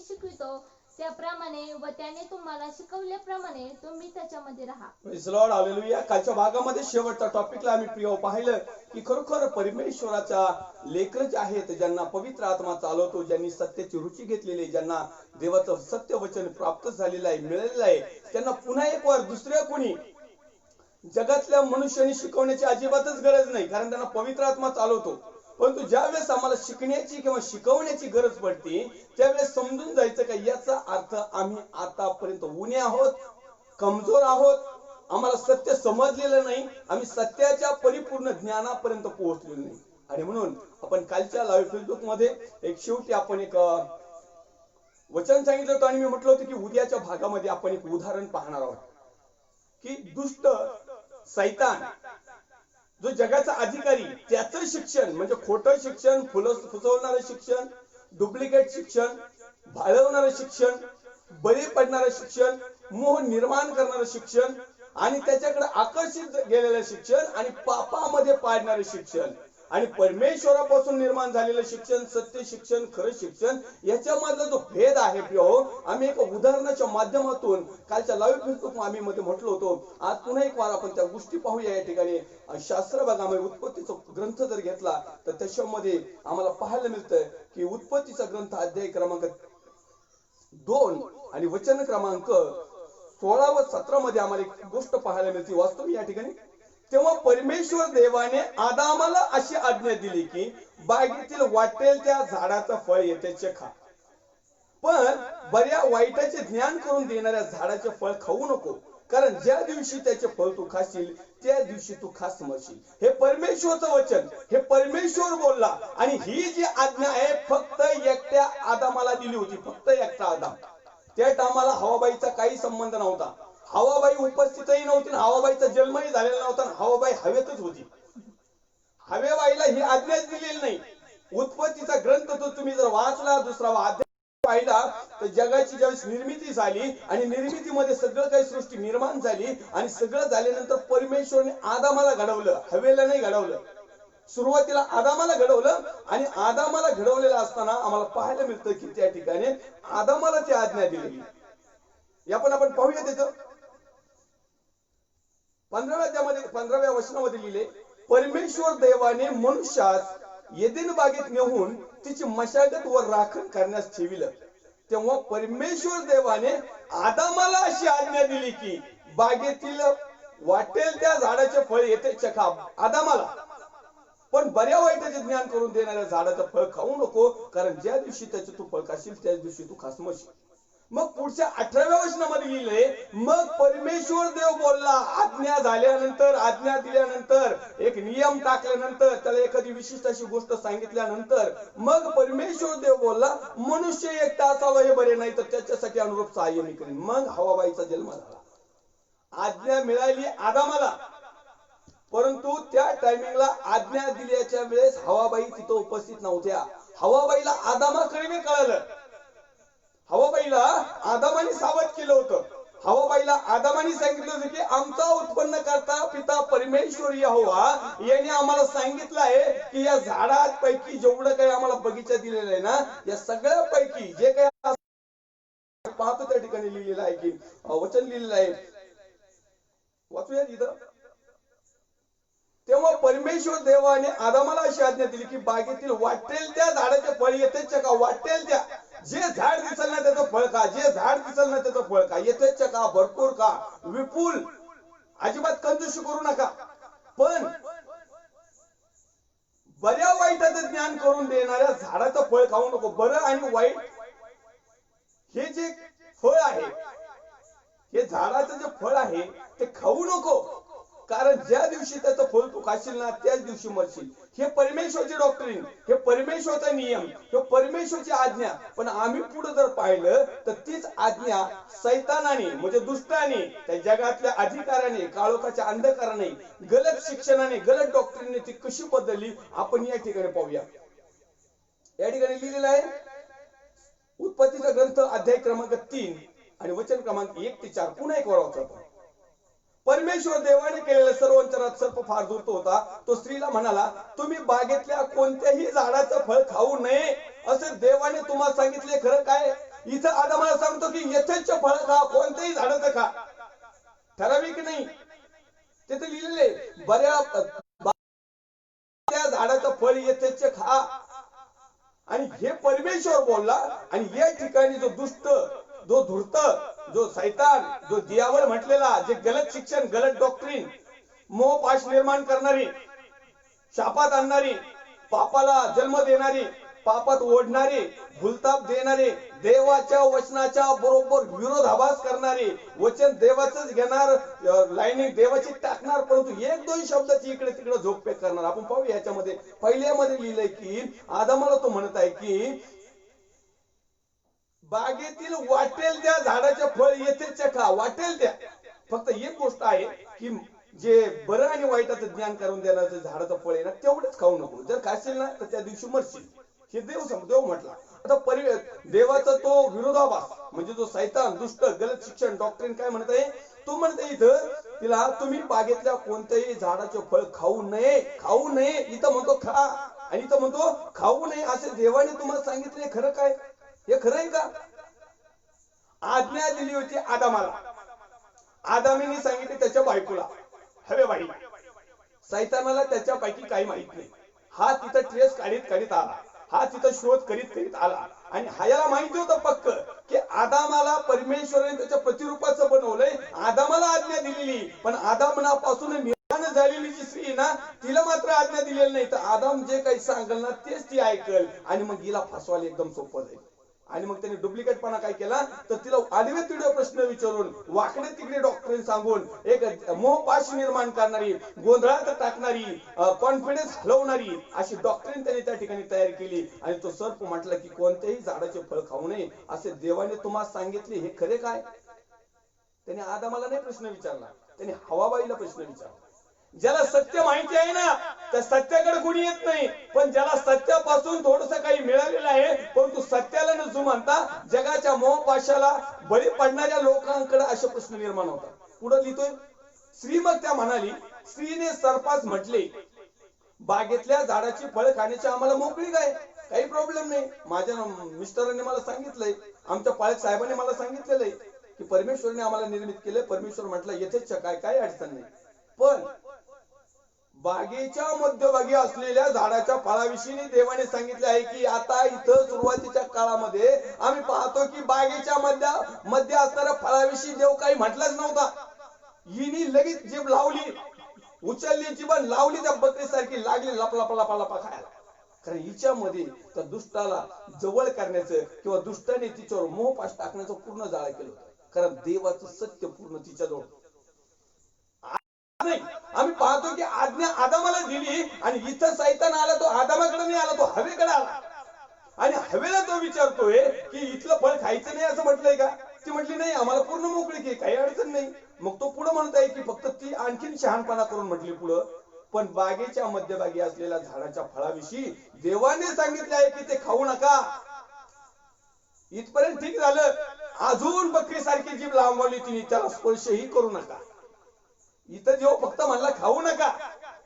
शिकवितो त्याप्रमाणे व त्याने तुम्हाला शिकवल्याप्रमाणे तुम्ही त्याच्यामध्ये राहा. Praise Lord, hallelujah. कालच्या भागामध्ये शेवटच्या टॉपिकला आम्ही प्रिय पाहिलं की खरोखर परमेश्वराच्या लेकर जे आहेत, ज्यांना पवित्र आत्मा चालवतो, ज्यांनी सत्याची रुची घेतलेली, ज्यांना देवाचं सत्य वचन प्राप्त झालेलं आहे, मिळालेलं आहे, त्यांना पुन्हा एक वार दुसऱ्या कोणी जगातल्या मनुष्याने शिकवण्याची अजिबातच गरज नाही, कारण त्यांना पवित्र आत्मा चालवतो. परंतु ज्यावेळेस आम्हाला शिकण्याची किंवा शिकवण्याची गरज पडते त्यावेळेस समजून जायचं का याचा अर्थ आम्ही आतापर्यंत उणे आहोत, कमजोर आहोत, आम्हाला सत्य समजलेलं नाही, आम्ही सत्याच्या परिपूर्ण ज्ञानापर्यंत पोहोचलेलो नाही. आणि म्हणून आपण कालच्या लाईव्ह फेसबुक मध्ये एक शेवटी आपण एक वचन सांगितलं होतं आणि मी म्हटलं होतं की उद्याच्या भागामध्ये आपण एक उदाहरण पाहणार आहोत की दुष्ट सैतान जो जगाचा अधिकारी, त्याचं शिक्षण म्हणजे खोटं शिक्षण, फुसवणारं शिक्षण, डुप्लिकेट शिक्षण, भाळवणारं शिक्षण, बळी पडणारं शिक्षण, मोह निर्माण करणारं शिक्षण आणि त्याच्याकडे आकर्षित गेलेलं शिक्षण आणि पापामध्ये पाडणारे शिक्षण आणि परमेश्वरापासून निर्माण झालेलं शिक्षण, सत्य शिक्षण, खरं शिक्षण, याच्यामधला जो भेद आहे आम्ही एक उदाहरणाच्या माध्यमातून कालच्या लाईव्ह फेसबुक आम्ही मध्ये म्हटलो होतो. आज पुन्हा एक वार आपण त्या गोष्टी पाहूया. या ठिकाणी शास्त्र भागामध्ये उत्पत्तीचा ग्रंथ जर घेतला तर त्याच्यामध्ये आम्हाला पाहायला मिळतं की उत्पत्तीचा ग्रंथ अध्याय क्रमांक 2 आणि वचन क्रमांक 16 व 17 मध्ये आम्हाला एक गोष्ट पाहायला मिळते. वास्तव या ठिकाणी तेव्हा परमेश्वर देवाने आदामाला अशी आज्ञा दिली की बागेतील वाटेल त्या झाडाचं फळ येते खा, पण बऱ्या वाईटाचे ज्ञान करून देणाऱ्या झाडाचे फळ खाऊ नको, कारण ज्या दिवशी त्याचे फळ तू खाशील त्या दिवशी तू खास मरशील. हे परमेश्वरचं वचन, हे परमेश्वर बोलला आणि ही जी आज्ञा आहे फक्त एकट्या आदामाला दिली होती, फक्त एकटा आदाम. त्या टायमाला हवाबाईचा काही संबंध नव्हता, हवाबाई उपस्थितही नव्हती, हवाबाईचा जन्मही झालेला नव्हता, हवाबाई हवेतच होती. हवेबाईला ही आज्ञाच दिलेली नाही. उत्पत्तीचा ग्रंथ तो तुम्ही जर वाचला, दुसरा अध्याय पाहिला तर जगाची ज्यावेळेस निर्मिती झाली आणि निर्मितीमध्ये सगळं काही सृष्टी निर्माण झाली आणि सगळं झाल्यानंतर परमेश्वरने आदामाला घडवलं, हवेला नाही घडवलं. सुरुवातीला आदामाला घडवलं आणि आदामाला घडवलेलं असताना आम्हाला पाहायला मिळतं की त्या ठिकाणी आदामाला ती आज्ञा दिलेली. आपण पाहूया त्याचं 15व्या वचनामध्ये लिहिले, परमेश्वर देवाने मनुष्यास एदेन बागेत नेऊन तिची मशागत व राखण करण्यास ठेविलं. तेव्हा परमेश्वर देवाने आदामाला अशी आज्ञा दिली की बागेतील वाटेल त्या झाडाचे फळ येते खा आदामाला, पण बऱ्या वाईटाचे ज्ञान करून देणाऱ्या झाडाचं फळ खाऊ नको, कारण ज्या दिवशी त्याचे तू फळ खाशील त्याच दिवशी तू खास मरशील. मग पुढच्या 18व्या वचनामध्ये लिहिले, मग परमेश्वर देव बोलला, आज्ञा झाल्यानंतर, आज्ञा दिल्यानंतर, एक नियम टाकल्यानंतर, त्याला एखादी विशिष्ट अशी गोष्ट सांगितल्यानंतर मग परमेश्वर देव बोलला, मनुष्य एकटा असावा हे बरे, नाही तर त्याच्यासाठी अनुरूप सहाय्य मी करेन. मग हवाबाईचा जन्म झाला. आज्ञा मिळाली आदामाला, परंतु त्या टायमिंगला आज्ञा दिल्याच्या वेळेस हवाबाई तिथं उपस्थित नव्हत्या. हवाबाईला आदामाकडे कळलं, हवाबाईला आदामाने सावध केलं होतं. हवाबाईला आदामाने सांगितलं होतं की आमचा उत्पन्न करता पिता परमेश्वर यहोवा याने आम्हाला सांगितलं आहे की या झाडांपैकी जेवढं काही आम्हाला बगीचा दिलेला आहे ना, या सगळ्यापैकी जे काही पाहतो त्या ठिकाणी लिहिलेलं आहे की वचन लिहिलेलं आहे, वाचूया इथं. तेव्हा परमेश्वर देवाने आदामाला अशी आज्ञा दिली की बागेतील वाटेल त्या झाडाचे फळ येतेच का, वाटेल त्या, जे झाड दिसल ना त्याचं फळ खा, जे झाड दिसल ना त्याचं फळ खा, येतेच का, भरपूर का, विपुल, अजिबात कंजूसी करू नका, पण बऱ्या वाईटाचं ज्ञान करून देणाऱ्या झाडाचं फळ खाऊ नको. बरं आणि वाईट हे जे फळ आहे, हे झाडाचं जे फळ आहे ते खाऊ नको, कारण ज्या दिवशी त्याचं फळ तू खाशील ना त्याच दिवशी मरशील. हे परमेश्वरची डॉक्ट्रिन, हे परमेश्वरचा नियम, हे परमेश्वरची आज्ञा. पण आम्ही पुढे जर पाहिलं तर तीच आज्ञा सैतानाने म्हणजे दुष्टाने, त्या जगातल्या अधिकाराने, काळोखाच्या अंधकाराने, गलत शिक्षणाने, गलत डॉक्ट्रिनने ती कशी बदलली आपण या ठिकाणी पाहूया. या ठिकाणी लिहिलेलं आहे उत्पत्तीचा ग्रंथ अध्याय क्रमांक 3 आणि वचन क्रमांक 1 ते 4. पुन्हा एक वाचा. परमेश्वर देवाने केलेल्या सर्व चरात सर्प फार धूर्त होता. तो स्त्रीला म्हणाला, तुम्ही बागेतल्या कोणत्याही झाडाचं फळ खाऊ नये असे देवाने तुम्हाला सांगितले खरं काय? इथं आदामाला सांगतो की यथेच्छ फळ खा, कोणत्याही झाडाचं खा, ठराविक नाही. तिथे लिहिलेले त्या झाडाचं फळ यथेच्छ खा. आणि हे परमेश्वर बोलला. आणि या ठिकाणी जो दुष्ट, जो धूर्त, जो सैतान, जो दियावल म्हटलेला, जे गलत शिक्षण, गलत डॉक्ट्रिन, मोहपाश निर्माण करणारी, शापात आणणारी, पापाला जन्म देणारी, पापात ओढणारी, भूलताप देणारे, देवाच्या वचनाच्या बरोबर विरोधाभास करणारे, वचन देवाचंच घेणार, लाईनिंग देवाची टाकणार, परंतु एक दोन शब्दाची इकडे तिकडे झोपपेक करणार. आपण पाहूया याच्यामध्ये पहिल्यामध्ये लिहिलंय की आदामाला तो म्हणत आहे की बागेतील वाटेल त्या झाडाचे फळ येथेच खा, वाटेल त्या. फक्त एक गोष्ट आहे की जे बरं आणि वाईटाचं ज्ञान करून देणारं झाडाचं फळ आहे ना, तेवढंच खाऊ नको. जर खाशील ना तर त्या दिवशी मरशील. हे देव म्हटला. आता देवाचा तो विरोधाभास म्हणजे जो सैतान, दुष्ट, गलत शिक्षण, डॉक्ट्रिन काय म्हणत आहे, तो म्हणत आहे इथं तिला तुम्ही बागेतल्या कोणत्याही झाडाचे फळ खाऊ नये, खाऊ नये. इथं म्हणतो खा आणि इथं म्हणतो खाऊ नये. असे देवाने तुम्हाला सांगितले, खरं काय? हे खरं आहे का? आज्ञा दिली होती आदामाला. आदामीने सांगितले त्याच्या बायकोला, हवे बाई. सैतानाला त्याच्यापैकी काही माहित नाही. हा तिथं ट्रेस काढीत आला, हा तिथं शोध करीत आला. आणि हायाला माहिती होतं पक्क की आदामाला परमेश्वराने त्याच्या प्रतिरूपाचं बनवलंय, आदामाला आज्ञा दिलेली. पण आदामनापासून निर्माण झालेली जी स्त्री ना, तिला मात्र आज्ञा दिलेली नाही. तर आदाम जे काही सांगल ना तेच ती ऐकल. आणि मग हिला फसवायला एकदम सोपं जाईल. आणि मग त्यांनी डुप्लिकेटपणा काय केला, तर तिला आडवे तिडवे प्रश्न विचारून, वाकडे तिकडे डॉक्टरीन सांगून, एक मोहपाश निर्माण करणारी, गोंधळात टाकणारी, कॉन्फिडन्स हलवणारी अशी डॉक्टरीन त्यांनी त्या ठिकाणी तयार केली. आणि तो सर्प म्हटला की कोणत्याही झाडाचे फळ खाऊ नये असे देवाने तुम्हाला सांगितले, हे खरे काय? त्याने आदामाला नाही प्रश्न विचारला, त्याने हवाबाईला प्रश्न विचारला. ज्याला सत्य माहिती आहे ना, त्या सत्याकडे कोणी येत नाही. पण ज्याला सत्यापासून थोडस काही मिळालेलं आहे, परंतु सत्याला न जुमानता जगाच्या मोहपाशाला बळी पडणाऱ्या लोकांकडे असे प्रश्न निर्माण होतात. पुढे लिहितोय, स्त्री मग त्या म्हणाली, स्त्रीने सर्पास म्हटले, बागेतल्या झाडाची फळ खाण्याची आम्हाला मोकळी काय, काही प्रॉब्लेम नाही. माझ्या मिस्टरांनी मला सांगितलंय, आमच्या पालक साहेबांनी मला सांगितलेलं आहे की परमेश्वरने आम्हाला निर्मित केलंय. परमेश्वर म्हटलं येथेच काय अडचण नाही. पण बागेच्या मध्यभागी असलेल्या झाडाच्या फळाविषयी देवाने सांगितले आहे की आता इथं सुरुवातीच्या काळामध्ये आम्ही पाहतो की बागेच्या मध्ये असणाऱ्या फळाविषयी देव काही म्हटलंच नव्हता. हिनी लगेच जीभ लावली, उचलली, जीवन लावली, त्या बकरीसारखी लागली लपा खायला. कारण हिच्यामध्ये त्या दुष्टाला जवळ करण्याचं किंवा दुष्टाने तिच्यावर मोहपाश टाकण्याचं पूर्ण जाळ केलं होतं. कारण देवाचं सत्य पूर्ण तिच्याजवळ नाही. आम्ही पाहतो की आज्ञा आदामाला दिली आणि इथं सैतान आला, तो आदामाकडे नाही आला, तो हवेकडे आला. आणि हवेला तो विचारतोय की इथलं फळ खायचं नाही असं म्हटलंय का? ती म्हटली नाही, आम्हाला पूर्ण मोकळी की काही अडचण नाही. मग तो पुढे म्हणत आहे की फक्त ती आणखीन शहाणपणा करून म्हटली पुढं, पण बागेच्या मध्यभागी असलेल्या झाडाच्या फळाविषयी देवाने सांगितले आहे की ते खाऊ नका. इथपर्यंत ठीक झालं. अजून बकरी सारखी जीभ लांबवली तिने, त्याला स्पर्शही करू नका. इथं देव फक्त म्हणला खाऊ नका.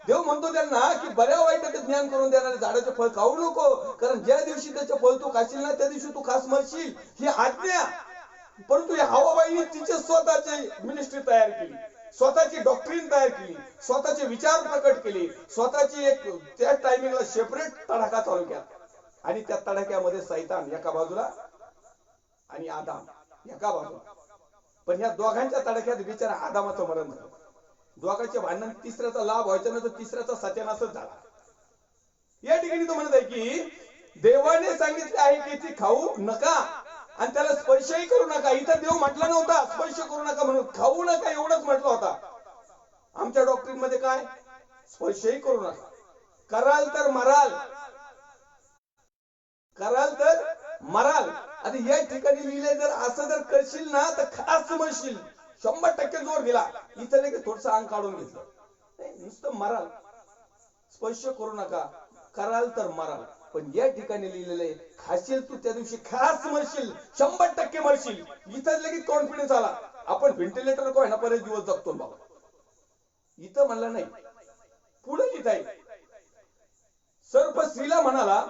देव म्हणतो त्यांना की बऱ्या वाईटाचं ज्ञान करून देणारे झाडाचे फळ खाऊ नको, कारण ज्या दिवशी त्याचे फळ तू खाशील ना त्या दिवशी तू खास मरशील, ही आज्ञा. परंतु या हवाबाईने तिचे स्वतःची मिनिस्ट्री तयार केली, स्वतःची डॉक्ट्रिन तयार केली, स्वतःचे विचार प्रकट केले, स्वतःची एक त्या टायमिंगला सेपरेट तडाखा चालू केला. आणि त्या तडाख्यामध्ये सैतान एका बाजूला आणि आदाम एका बाजूला. पण या दोघांच्या तडाख्यात बिचारा आदामाचं मरण झालं. दोघांचे भांडण, तिसऱ्याचा लाभ व्हायचा नाही तर तिसऱ्याचा सत्यानाशच झाला. या ठिकाणी तो म्हणत आहे की देवाने सांगितले आहे की ती खाऊ नका आणि त्याला स्पर्शही करू नका. इथं देव म्हटला नव्हता स्पर्श करू नका म्हणून, खाऊ नका एवढंच म्हटलं होता. आमच्या डॉक्टरीन मध्ये काय, स्पर्शही करू नका, कराल तर मराल, कराल तर मराल. आता या ठिकाणी लिहिले जर असं जर करशील ना तर खास समजशील. 100% जोर दिला. इथं लगेच थोडस अंग काढून घेतलं. नुसतं मराल, स्पर्श करू नका, कराल तर मराल. पण या ठिकाणी लिहिलेलं आहे खाशील तू त्या दिवशी खास मरशील, 100% मरशील. इथं लगेच कॉन्फिडन्स आला. आपण व्हेंटिलेटर को आहे ना बरेच दिवस जगतो बाबा. इथं म्हणलं नाही, पुढे लिहित आहे सर्प स्त्रीला म्हणाला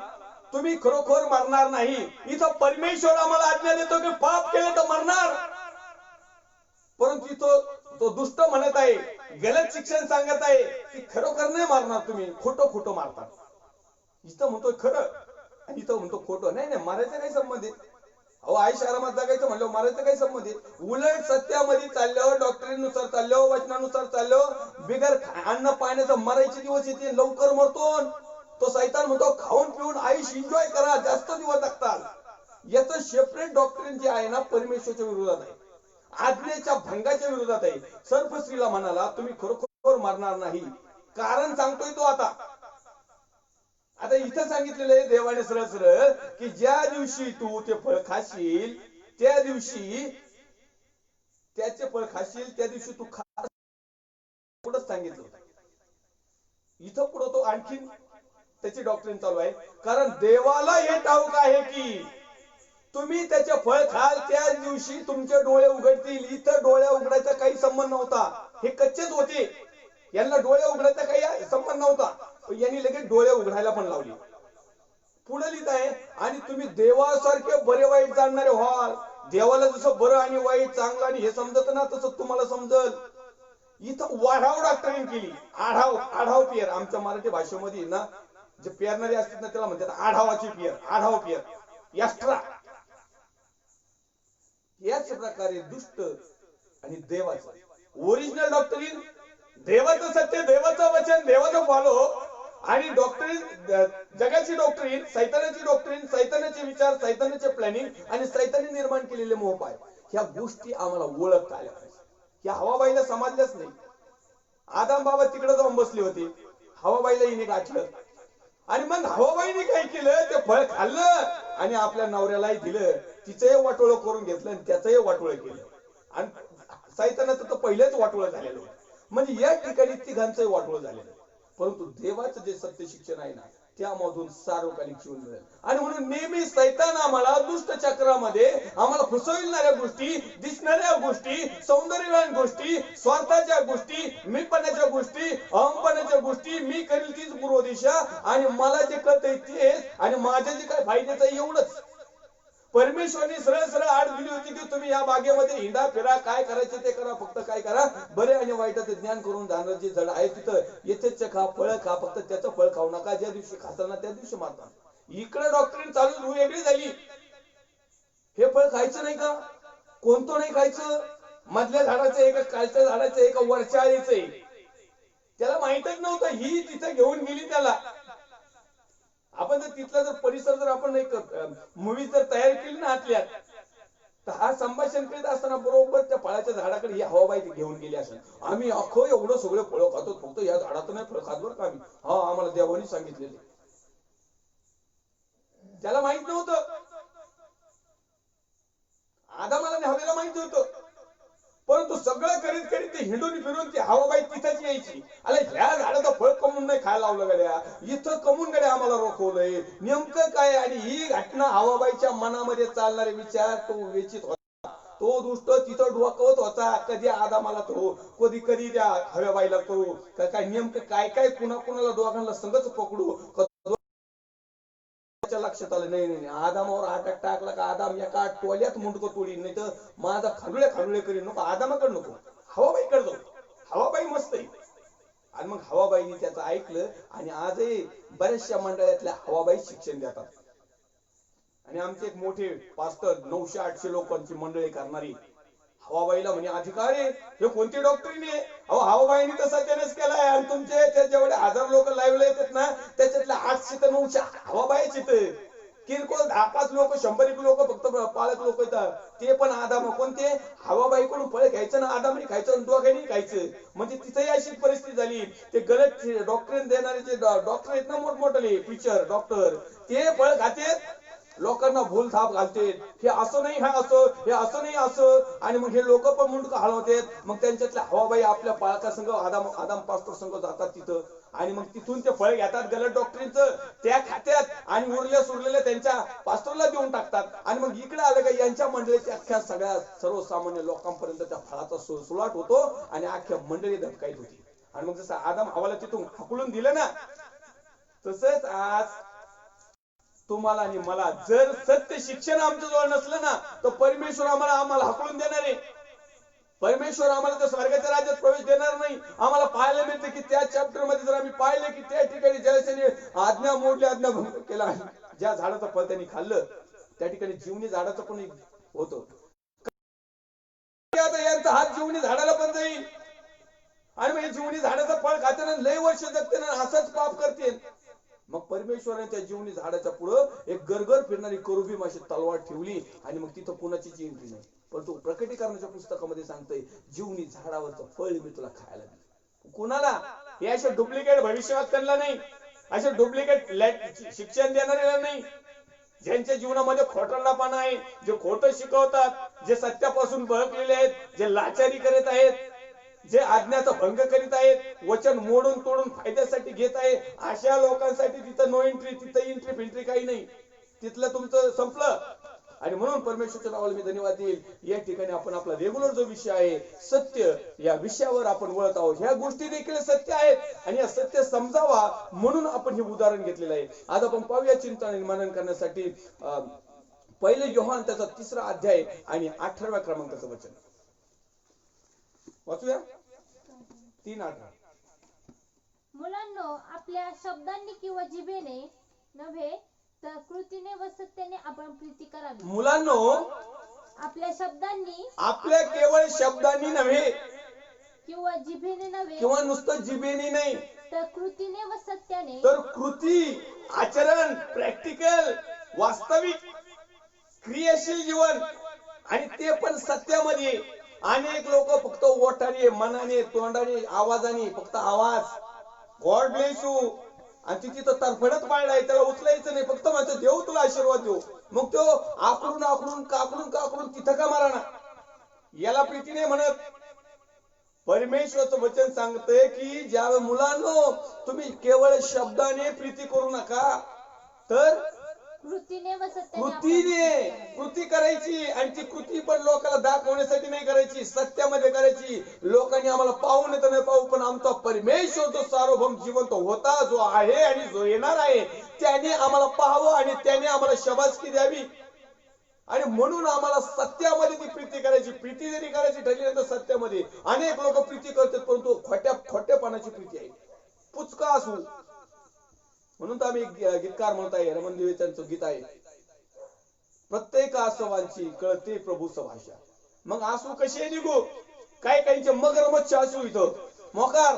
तुम्ही खरोखर मरणार नाही. इथं परमेश्वर आम्हाला आज्ञा देतो की पाप केलं तर मरणार, परंतु इथं तो दुष्ट म्हणत आहे, गलत शिक्षण सांगत आहे की खरोखर नाही मारणार, तुम्ही खोटं खोटं मारतात. इथं म्हणतोय खरं आणि इथं म्हणतो खोटं. नाही नाही, मारायचं काही संबंध आहे? अहो आयुष्य आरामात जगायचं म्हणलं, मारायचं काही संबंध आहे? उलट सत्यामध्ये चालल्यावर, डॉक्टरीनुसार चालल्यावर, वचनानुसार चालल्यावर बिगर अन्न पाण्याचं मरायचे दिवस येते, लवकर मरतो. तो सैतान म्हणतो खाऊन पिऊन आयुष्य एन्जॉय करा, जास्त दिवस जगतात. याचं सेपरेट डॉक्टरीन जे आहे ना, परमेश्वरच्या विरोधात आहे, आज्ञेच्या भंगाच्या विरोधात आहे. सर्पस्त्रीला म्हणाला तुम्ही खरोखर मरणार नाही. कारण सांगतोय तो आता इथं सांगितलेलं आहे देवाने सरळ सरळ की ज्या दिवशी तू ते फळ खाशील, त्या दिवशी त्याचे फळ खाशील, त्या दिवशी तू खा, पुढं सांगितलं. इथं पुढं तो आणखीन त्याची डॉक्टरीन चालू आहे. कारण देवाला हे ठाऊक आहे की तुम्ही त्याचे फळ खाल त्या दिवशी तुमचे डोळे उघडतील. इथं डोळे उघडायचा काही संबंध नव्हता, हे कच्चेच होते, यांना डोळे उघडायचा काही संबंध नव्हता, यांनी लगेच डोळे उघडायला पण लावले. पुढे लिहित आहे आणि तुम्ही देवासारखे बरे वाईट जाणणारे व्हाल. देवाला जसं बरं आणि वाईट, चांगलं आणि हे समजत ना, तसं तुम्हाला समजल. इथं वाढाव डॉक्टरीन केली. आढाव पियर, आमच्या मराठी भाषेमध्ये ना जे पेरणारे असतात ना त्याला म्हणतात आढावाची पियर, आढाव पियर, एक्स्ट्रा. याच प्रकारे दुष्ट आणि देवाचं ओरिजिनल डॉक्टरीन, देवाचं सत्य, देवाचं वचन, देवाचं फॉलो, आणि डॉक्टरीन जगाची डॉक्टरीन, सैतानाची डॉक्टरीन, सैतानाचे विचार, सैतानाचे प्लॅनिंग आणि सैताने निर्माण केलेले मोहपाय, ह्या गोष्टी आम्हाला ओळखता आल्या पाहिजे. ह्या हवाबाईला समजल्याच नाही. आदाम बाबा तिकडे जाऊन बसले होते, हवाबाईला हिने गाठलं आणि मग हवाबाईने काय केलं, ते फळ खाल्लं आणि आपल्या नवऱ्यालाही दिलं. तिचंही वाटोळं करून घेतलं आणि त्याचंही वाटोळं केलं. आणि सैतानाचं तर पहिलेच वाटोळं झालेलं होतं, म्हणजे या ठिकाणी तिघांचंही वाटोळं झालेलं. परंतु देवाचं जे सत्य शिक्षण आहे ना, त्यामधून सार्वकालिक जीवन मिळेल. आणि म्हणून नेहमी सैतान आम्हाला दुष्ट चक्रामध्ये आम्हाला फसविणाऱ्या गोष्टी, दिसणाऱ्या गोष्टी, सौंदर्यवान गोष्टी, स्वार्थाच्या गोष्टी, मीपणाच्या गोष्टी, अहमपणाच्या गोष्टी, मी करेल तीच पूर्व दिशा आणि मला जे कळतंय तेच आणि माझ्या जे काय फायद्याचं एवढंच. परमेश्वरने सरळ सरळ आड दिली होती की तुम्ही या बागेमध्ये हिंडा फिरा, काय करायचे ते करा, फक्त काय करा, बरे आणि वाईटाचं ज्ञान करून जाणार जे झाड आहे तिथं येथेच खा, फळ खा, फक्त त्याचं फळ खाऊ नका, ज्या दिवशी खाताल ना त्या दिवशी मारता. इकडे डॉक्टरीन चालू वेगळी झाली. हे फळ खायचं नाही का, कोणतं नाही खायचं, मधल्या झाडाचं आहे का, कालच्या झाडाचं आहे का, वरच्या आळीचं आहे, त्याला माहितच नव्हतं. ही तिथं घेऊन गेली त्याला. आपण जर तिथला जर परिसर जर आपण एक मूवी जर तयार केली ना आतल्यात, तर हा संभाषण करीत असताना बरोबर त्या फळाच्या झाडाकडे ही हवाबाई घेऊन गेली असेल. आम्ही अख्खं एवढं सगळं फळं खातो, फक्त या झाडाचं नाही फळ खात बरं का आम्ही, हा आम्हाला देवानी सांगितलेले. त्याला माहित नव्हतं, आदामाला आणि हवेला माहित होतं, परंतु सगळं करीत करीत ते हिंडून फिरून ती हवाबाई तिथंच यायची. अरे ह्या झाडाचं फळ कमून नाही खायला लावलं गड्या, इथं कमून गड्या आम्हाला रोखवलंय, नेमकं काय. आणि ही घटना हवाबाईच्या मनामध्ये चालणारे विचार तो वेचित होता, तो दुष्ट तिथं डोकवत होता. कधी आदामाला करू, कधी कधी त्या हव्याबाईला करू, काय नेमकं काय काय कुणा कुणाला दोघांना संगच पकडू. लक्षात आलं नाही नाही, आदामावर अटॅक टाकला का आदाम एका टोल्यात मुंडको तोडीन, नाही तर माझा खांडुळे खांडुळे करीन. नको, आदामाकडे नको, हवाबाईकडे जाऊ, हवाबाई मस्त आहे. आणि मग हवाबाईने त्याचं ऐकलं आणि आजही बऱ्याचशा मंडळातल्या हवाबाई शिक्षण देतात. आणि आमचे एक मोठे पास्टर 900-800 लोकांची मंडळी करणारी हवाबाईला म्हणे अधिकार आहे, हे कोणती डॉक्टरीन आहे. अहो हवाबाईने तसा त्यानेच केलाय. आणि तुमचे ते जेवढे 1000 लोक लाईव्हला येतात ना, त्याच्यातल्या 800 ते 900 हवाबाईच येते. किरकोळ 10-5 लोक, 100 लोक फक्त पाळक लोक येतात, ते पण आदाम. कोणते हवाबाईकडून फळ घ्यायचं ना आदामने खायचं आणि दोघांनी खायचं. म्हणजे तिथेही अशी परिस्थिती झाली. ते गलत डॉक्टरीन देणारे जे डॉक्टर आहेत ना, मोठमोठे टीचर डॉक्टर, ते फळ खाते, लोकांना भूल थाप घालते. हे असं नाही, हे असं, हे असं नाही असं. आणि मग हे लोक पण मुंडक हलवतात. मग त्यांच्यातल्या हवाबाई आपल्या पाळका संघ, आदाम पास्टर संघ जातात तिथं आणि मग तिथून ते फळ घेतात गलत डॉक्टरीनचं, त्या खात्यात आणि उरल्या सुरलेल्या त्यांच्या पास्टरला देऊन टाकतात. आणि मग इकडे आलं का यांच्या मंडळीच्या अख्ख्या सगळ्या सर्वसामान्य लोकांपर्यंत त्या फळाचा सुलाट होतो आणि अख्ख्या मंडळी धपकायत होती. आणि मग जसं आदाम हवाला तिथून हाकलून दिलं ना, तसंच आज तुम्हाला आणि मला जर सत्य शिक्षण आमच्या जवळ नसलं ना तर परमेश्वर आम्हाला हाकलून देणार आहे. परमेश्वर आम्हाला त्या स्वर्गाच्या राज्यात प्रवेश देणार नाही. आम्हाला पाहायला मिळते की त्या चॅप्टर मध्ये जर आम्ही पाहिले की त्या ठिकाणी ज्याने आज्ञा मोडली, आज्ञा भंग केला, ज्या झाडाचं फळ त्यांनी खाल्लं त्या ठिकाणी जीवनी झाडाचं पण होतं. आता यांचा हात जीवनी झाडाला पण जाईल आणि मग जीवनी झाडाचं फळ खाते लय वर्ष जगते ना असंच पाप करते. मग परमेश्वराने त्या जीवनी झाडाच्या पुढं एक गरगर फिरणारी करुबीम अशी तलवार ठेवली आणि मग तिथं कुणाचीच एंट्री नाही. पण तो प्रकटीकरणाच्या पुस्तकामध्ये सांगतोय जीवनी झाडावरचं फळ मी तुला खायला दिलं. कुणाला? हे असे डुप्लिकेट भविष्यवाक्यांना नाही, असे डुप्लिकेट शिक्षण देणाऱ्याला नाही, ज्यांच्या जीवनामध्ये खोटारडेपणा आहे, जे खोटं शिकवतात, जे सत्यापासून बळकलेले आहेत, जे लाचारी करत आहेत, जे आज्ञाचा भंग करीत आहेत, वचन मोडून तोडून फायद्यासाठी घेत आहे, अशा लोकांसाठी तिथं नो एंट्री, तिथं एंट्री फिंट्री काही नाही, तिथलं तुमचं संपलं. आणि म्हणून परमेश्वरच्या नावाला मी धन्यवाद देईल. या ठिकाणी आपण आपला रेग्युलर जो विषय आहे सत्य, या विषयावर आपण वळत आहोत. ह्या गोष्टी देखील सत्य आहेत आणि या सत्य समजावा म्हणून आपण हे उदाहरण घेतलेलं आहे. आज आपण पाहूया चिंतन आणि मनन करण्यासाठी पहिले योहान त्याचा 3रा अध्याय आणि 18व्या क्रमांकाचं वचन वाचूया. 3:18. मुलांनो, आपल्या शब्दांनी किंवा जिभेने नव्हे तर कृतीने व सत्याने आपण प्रीती करावी. मुलांनो, आपल्या शब्दांनी, आपल्या केवळ शब्दांनी नव्हे किंवा जिभेने नव्हे किंवा नुसतं जिभेने नाही तर कृतीने व सत्याने, तर कृती, आचरण, प्रॅक्टिकल, वास्तविक क्रियाशील जीवन आणि ते पण सत्यामध्ये. अनेक लोक फक्त ओठाने, मनाने, तोंडाने, आवाजाने, फक्त आवाज गॉड ब्लेस यू आणि तिथं तरफडत पाळलाय, त्याला उचलायचं नाही, फक्त माझं देव तुला आशीर्वाद देऊ. मग तो आकडून आकडून काकडून काकडून तिथं का मारा ना, याला प्रीती नाही म्हणत. परमेश्वरचं वचन सांगतंय की ज्यावेळी मुलांनो तुम्ही केवळ शब्दाने प्रीती करू नका तर कृतीने व सत्याने कृतीने कृती करायची. आणि ती कृती पण लोकांना दाखवण्यासाठी नाही करायची, सत्यामध्ये करायची. लोकांनी आम्हाला पाहू नाही तर नाही पाहू, पण आमचा परमेश्वर जो सार्वभौम जिवंत होता, जो आहे आणि जो येणार आहे, त्याने आम्हाला पाहावं आणि त्याने आम्हाला शाबासकी द्यावी. आणि म्हणून आम्हाला सत्यामध्ये ती प्रीती करायची. प्रीती जरी करायची ठरली तर सत्यामध्ये. अनेक लोक प्रीती करतात परंतु खोट्यापणाची प्रीती आहे, पुचका असू. म्हणून तर आम्ही गीतकार म्हणताय, रमण देवीचं गीत आहे, प्रत्येक आसवांची कळते प्रभू सभाषा. मग आसू कसे निघू? काही मगरमच्छ आसू इथं मोकार,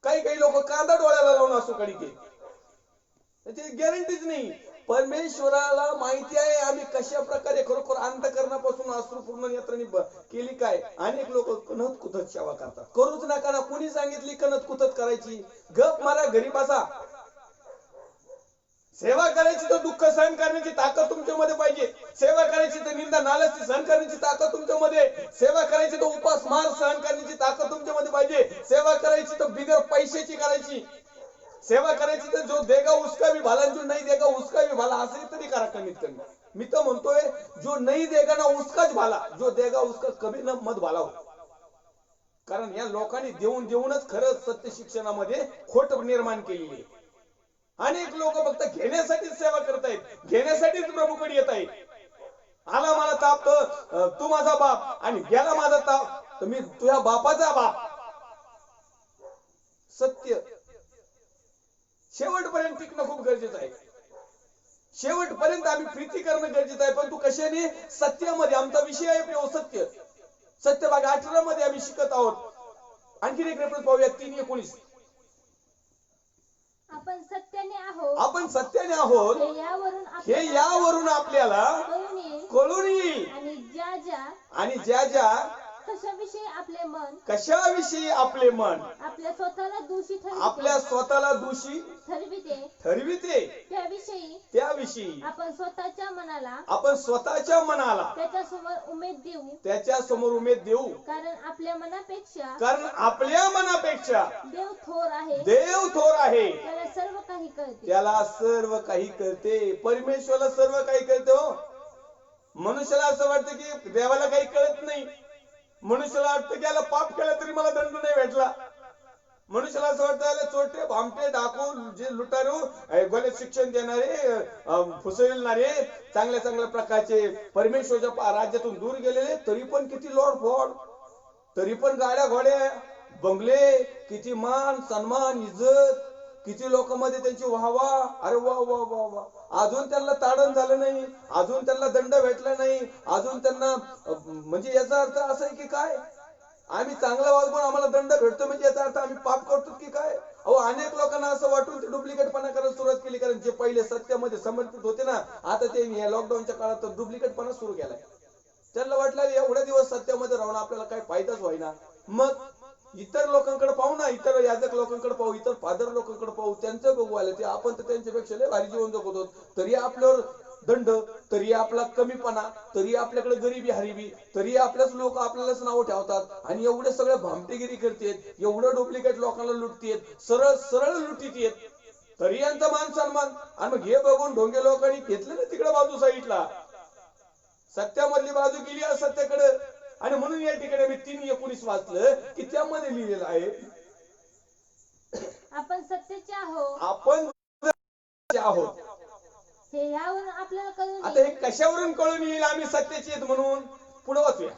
काही लोक कांदा डोळ्याला लावून आसू काढी के, त्याची गॅरंटीच नाही. परमेश्वराला माहिती आहे आम्ही कशा प्रकारे खरोखर अंतःकरणापासून अश्रुपूर्ण नेत्रांनी केली काय. अनेक लोक कणत कुथत सेवा करतात. करूच नका ना, कुणी सांगितली कणत कुथत करायची? गप मारा, घरी बसा. सेवा करायची तर दुःख सहन करण्याची ताकद तुमच्यामध्ये पाहिजे. सेवा करायची तर निंदा नालस्ती सहन करण्याची ताकद तुमच्यामध्ये. सेवा करायची तर उपास मार सहन करण्याची ताकद तुमच्यामध्ये पाहिजे. सेवा करायची तर बिगर पैशाची करायची. सेवा करायची तर जो देगा उसका भी भाला, जो नहीं देगा उसका भी भाला, असं तरी करा कमीत कमी. मी तर म्हणतोय जो नहीं देगा ना उसकाच भाला, जो देगा उसका कभी न मत भाला हो. कारण या लोकांनी देऊन देऊनच खरंच सत्य शिक्षणामध्ये खोट निर्माण केलेली आहे. अनेक लोक फक्त घेण्यासाठीच सेवा करतायत, घेण्यासाठीच प्रभूकडे येत आहेत. आला मला ताप तर तू माझा बाप, आणि गेला माझा ताप तर मी तुझ्या बापाचा बाप. सत्य शेवटपर्यंत टिकणं खूप गरजेचं आहे. शेवटपर्यंत आम्ही प्रीती करणं गरजेचं आहे, पण तू कशाने? सत्यामध्ये. आमचा विषय आहे प्रिय सत्य. सत्य भाग 18 मध्ये आम्ही शिकत आहोत. आणखी एक रेफरन्स पाहूया, 3:19. आपण सत्याने आहोत, आपण सत्याने आहोत हे यावरून आपल्याला कळून येईल. आणि ज्या ज्या कशाविषयी आपले मन आपल्या स्वतःला दोषी ठरविते त्याविषयी आपण स्वतःच्या मनाला त्याच्यासमोर उमेद देऊ. कारण आपल्या मनापेक्षा देव थोर आहे. त्याला सर्व काही कळते. परमेश्वराला सर्व काही कळते हो. मनुष्याला असं वाटतं की देवाला काही कळत नाही. मनुष्याला वाटतं की याला पाप केलं तरी मला दंड नाही भेटला. मनुष्याला असं वाटतं चोरटे भामटे डाकू जे लुटारू गलत शिक्षण देणारे फुसविणारे चांगल्या चांगल्या प्रकारचे परमेश्वरच्या राज्यातून दूर गेलेले तरी पण किती लोडफोड, तरी पण गाड्या घोड्या बंगले, किती मान सन्मान इज्जत, किती लोकांमध्ये त्यांची वाहवा. अरे वा वा वा वा. अजून त्यांना ताडण झालं नाही, अजून त्यांना दंड भेटला नाही, अजून त्यांना म्हणजे याचा अर्थ असा आहे की काय आम्ही चांगला वागून आम्हाला दंड भेटतो म्हणजे याचा अर्थ आम्ही पाप करतो की काय. अहो अनेक लोकांना असं वाटून ते डुप्लिकेटपणा करायला सुरुवात केली, कारण जे पहिले सत्यामध्ये समर्पित होते ना आता ते लॉकडाऊनच्या काळात डुप्लिकेटपणा सुरू केलाय. त्यांना वाटलं एवढे दिवस सत्यामध्ये राहून आपल्याला काही फायदाच होईना, मग इतर लोकांकडे पाहू ना, इतर याजक लोकांकडे पाहू, इतर फादर लोकांकडे पाहू, त्यांचं बघू आलं ते आपण तर त्यांच्यापेक्षा लय भारी जीवन जगत होतो, तरी आपल्यावर दंड, तरी आपला कमीपणा, तरी आपल्याकडे गरिबी हरिबी, तरी आपल्याच लोक आपल्यालाच नाव ठेवतात आणि एवढे सगळे भामटेगिरी करतेत, एवढं डुप्लिकेट लोकांना लुटतेत, सरळ सरळ लुटीत येत, तरी यांचा मान सन्मान. आणि मग हे बघून ढोंगे लोकांनी घेतलं ना तिकडे बाजू साईडला, सत्यामधली बाजू गेली असत्याकडे. आणि म्हणून या ठिकाणी मी 3:19 वाचलं की त्यामध्ये लिहिलेलं आहे आपण सत्याचे आहोत, आपण आहोत. हे यावरून आपल्याला कळून आता हे येईल. कशावरून कळून येईल आम्ही सत्याचे आहेत म्हणून, पुढे वाचूया.